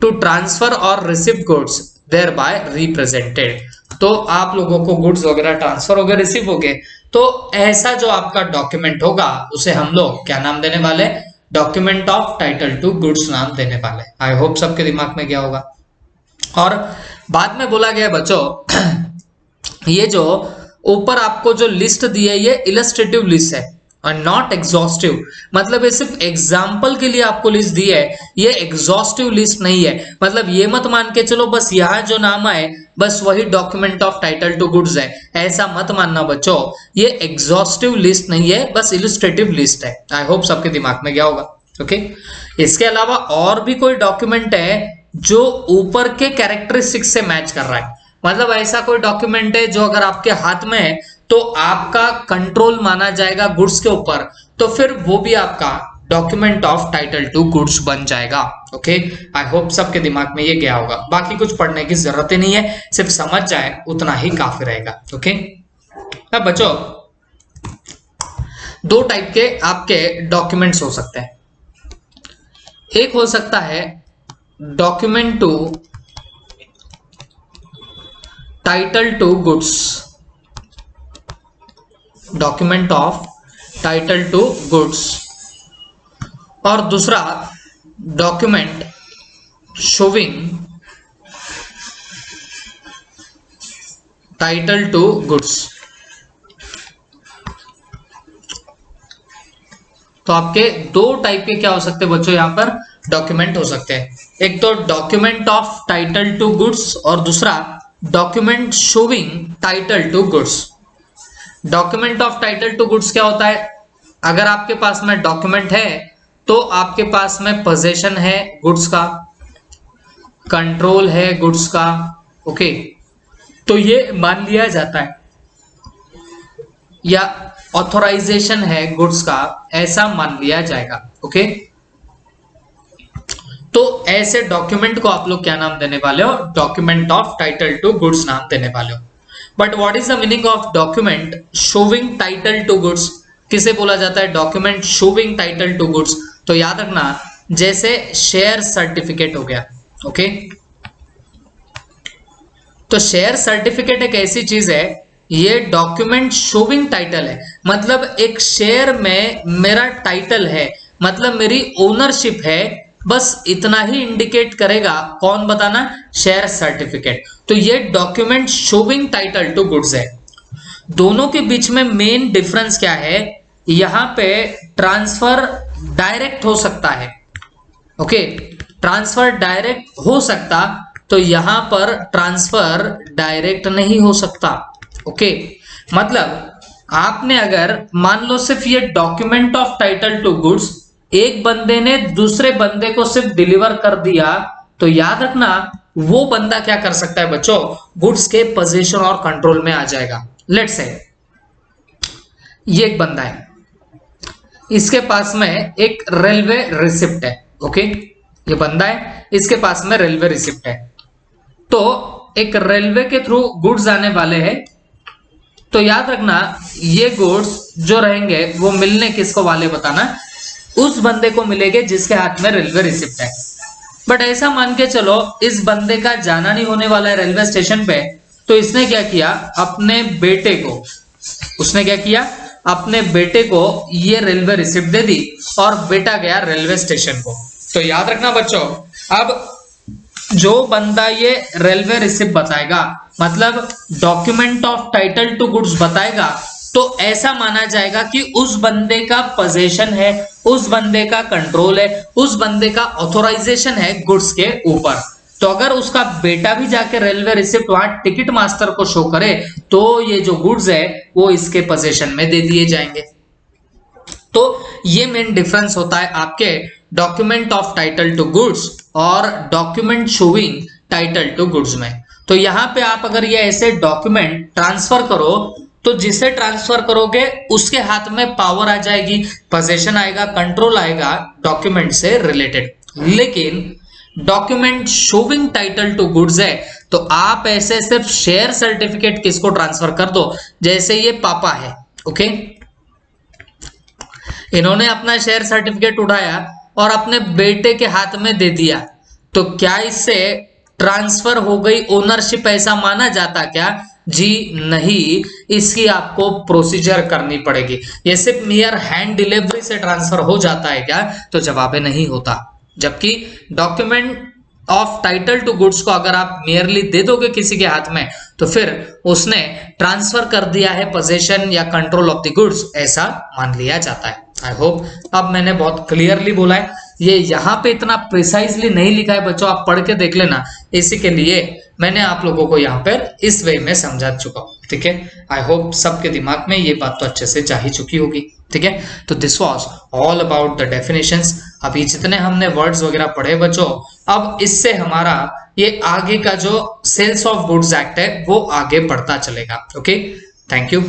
टू ट्रांसफर और receive goods thereby represented, तो आप लोगों को गुड्स वगैरह ट्रांसफर होगा, रिसीव हो गए, तो ऐसा जो आपका डॉक्यूमेंट होगा उसे हम लोग क्या नाम देने वाले, document of title to goods नाम देने वाले। आई होप सबके दिमाग में गया होगा। और बाद में बोला गया बच्चों ये जो ऊपर आपको जो लिस्ट दी है ये इलस्ट्रेटिव लिस्ट है और नॉट एग्जॉस्टिव, मतलब ये सिर्फ एग्जाम्पल के लिए आपको लिस्ट दी है, ये एग्जॉस्टिव लिस्ट नहीं है। मतलब ये मत मान के चलो बस यहाँ जो नाम आए बस वही document of title to goods है, ऐसा मत मानना बच्चों। ये एग्जॉस्टिव लिस्ट नहीं है, बस इलस्ट्रेटिव लिस्ट है। आई होप सबके दिमाग में गया होगा। ओके, इसके अलावा और भी कोई डॉक्यूमेंट है जो ऊपर के कैरेक्टरिस्टिक्स से मैच कर रहा है, मतलब ऐसा कोई डॉक्यूमेंट है जो अगर आपके हाथ में है तो आपका कंट्रोल माना जाएगा गुड्स के ऊपर, तो फिर वो भी आपका document of title to goods बन जाएगा। ओके, आई होप सबके दिमाग में ये गया होगा। बाकी कुछ पढ़ने की जरूरत ही नहीं है, सिर्फ समझ जाए उतना ही काफी रहेगा। ओके, अब बच्चों दो टाइप के आपके डॉक्यूमेंट्स हो सकते हैं। एक हो सकता है document to title to goods, document of title to goods, और दूसरा document showing title to goods. तो आपके दो टाइप के क्या हो सकते हैं बच्चों, यहां पर डॉक्यूमेंट हो सकते हैं। एक तो document of title to goods और दूसरा document showing title to goods. Document of title to goods क्या होता है, अगर आपके पास में डॉक्यूमेंट है तो आपके पास में पोजीशन है गुड्स का, कंट्रोल है गुड्स का। ओके, तो ये मान लिया जाता है, या ऑथोराइजेशन है गुड्स का, ऐसा मान लिया जाएगा। ओके, तो ऐसे डॉक्यूमेंट को आप लोग क्या नाम देने वाले हो, document of title to goods नाम देने वाले हो। But what is the meaning of document showing title to goods, किसे बोला जाता है document showing title to goods? तो याद रखना, जैसे शेयर सर्टिफिकेट हो गया। ओके, तो शेयर सर्टिफिकेट एक ऐसी चीज है, ये डॉक्यूमेंट शोविंग टाइटल है, मतलब एक शेयर में मेरा टाइटल है, मतलब मेरी ओनरशिप है, बस इतना ही इंडिकेट करेगा। कौन बताना, शेयर सर्टिफिकेट। तो ये document showing title to goods है। दोनों के बीच में मेन डिफरेंस क्या है, यहां पे ट्रांसफर डायरेक्ट हो सकता है। ओके, ट्रांसफर डायरेक्ट हो सकता, तो यहां पर ट्रांसफर डायरेक्ट नहीं हो सकता। ओके, मतलब आपने अगर मान लो सिर्फ ये document of title to goods एक बंदे ने दूसरे बंदे को सिर्फ डिलीवर कर दिया, तो याद रखना वो बंदा क्या कर सकता है बच्चों, गुड्स के पोजीशन और कंट्रोल में आ जाएगा। लेट्स से ये एक बंदा है, इसके पास में एक रेलवे रिसिप्ट है। ओके, ये बंदा है, इसके पास में रेलवे रिसिप्ट है, तो एक रेलवे के थ्रू गुड्स आने वाले हैं। तो याद रखना ये गुड्स जो रहेंगे वो मिलने किसको वाले बताना, उस बंदे को मिलेंगे जिसके हाथ में रेलवे रिसिप्ट है। बट ऐसा मान के चलो इस बंदे का जाना नहीं होने वाला है रेलवे स्टेशन पे, तो इसने क्या किया, अपने बेटे को, उसने क्या किया, अपने बेटे को ये रेलवे रिसिप्ट दे दी और बेटा गया रेलवे स्टेशन को। तो याद रखना बच्चों, अब जो बंदा ये रेलवे रिसिप्ट बताएगा, मतलब document of title to goods बताएगा, तो ऐसा माना जाएगा कि उस बंदे का पोजीशन है, उस बंदे का कंट्रोल है, उस बंदे का ऑथोराइजेशन है गुड्स के ऊपर। तो अगर उसका बेटा भी जाके रेलवे रिसिप्ट वहां टिकट मास्टर को शो करे, तो ये जो गुड्स है वो इसके पोजीशन में दे दिए जाएंगे। तो ये मेन डिफरेंस होता है आपके document of title to goods और document showing title to goods में। तो यहां पे आप अगर ये ऐसे डॉक्यूमेंट ट्रांसफर करो, तो जिसे ट्रांसफर करोगे उसके हाथ में पावर आ जाएगी, पोजीशन आएगा, कंट्रोल आएगा डॉक्यूमेंट से रिलेटेड। लेकिन document showing title to goods है, तो आप ऐसे सिर्फ शेयर सर्टिफिकेट किसको ट्रांसफर कर दो, जैसे ये पापा है। ओके, इन्होंने अपना शेयर सर्टिफिकेट उठाया और अपने बेटे के हाथ में दे दिया, तो क्या इससे ट्रांसफर हो गई ओनरशिप, ऐसा माना जाता क्या? जी नहीं, इसकी आपको प्रोसीजर करनी पड़ेगी। ये सिर्फ मेयर हैंड डिलीवरी से ट्रांसफर हो जाता है क्या? तो जवाब नहीं होता। जबकि document of title to goods को अगर आप मेयरली दे दोगे किसी के हाथ में, तो फिर उसने ट्रांसफर कर दिया है पोजीशन या कंट्रोल ऑफ द गुड्स, ऐसा मान लिया जाता है। आई होप अब मैंने बहुत क्लियरली बोला है, ये यहाँ पे इतना प्रिसाइजली नहीं लिखा है बच्चों, आप पढ़ के देख लेना। इसी के लिए मैंने आप लोगों को यहाँ पर इस वे में समझा चुका हूँ, ठीक है। आई होप सबके दिमाग में ये बात तो अच्छे से जा ही चुकी होगी, ठीक है। तो this was all about the definitions. अभी जितने हमने वर्ड्स वगैरह पढ़े बच्चों, अब इससे हमारा ये आगे का जो सेल्स ऑफ गुड्स एक्ट है वो आगे बढ़ता चलेगा। Okay, thank you.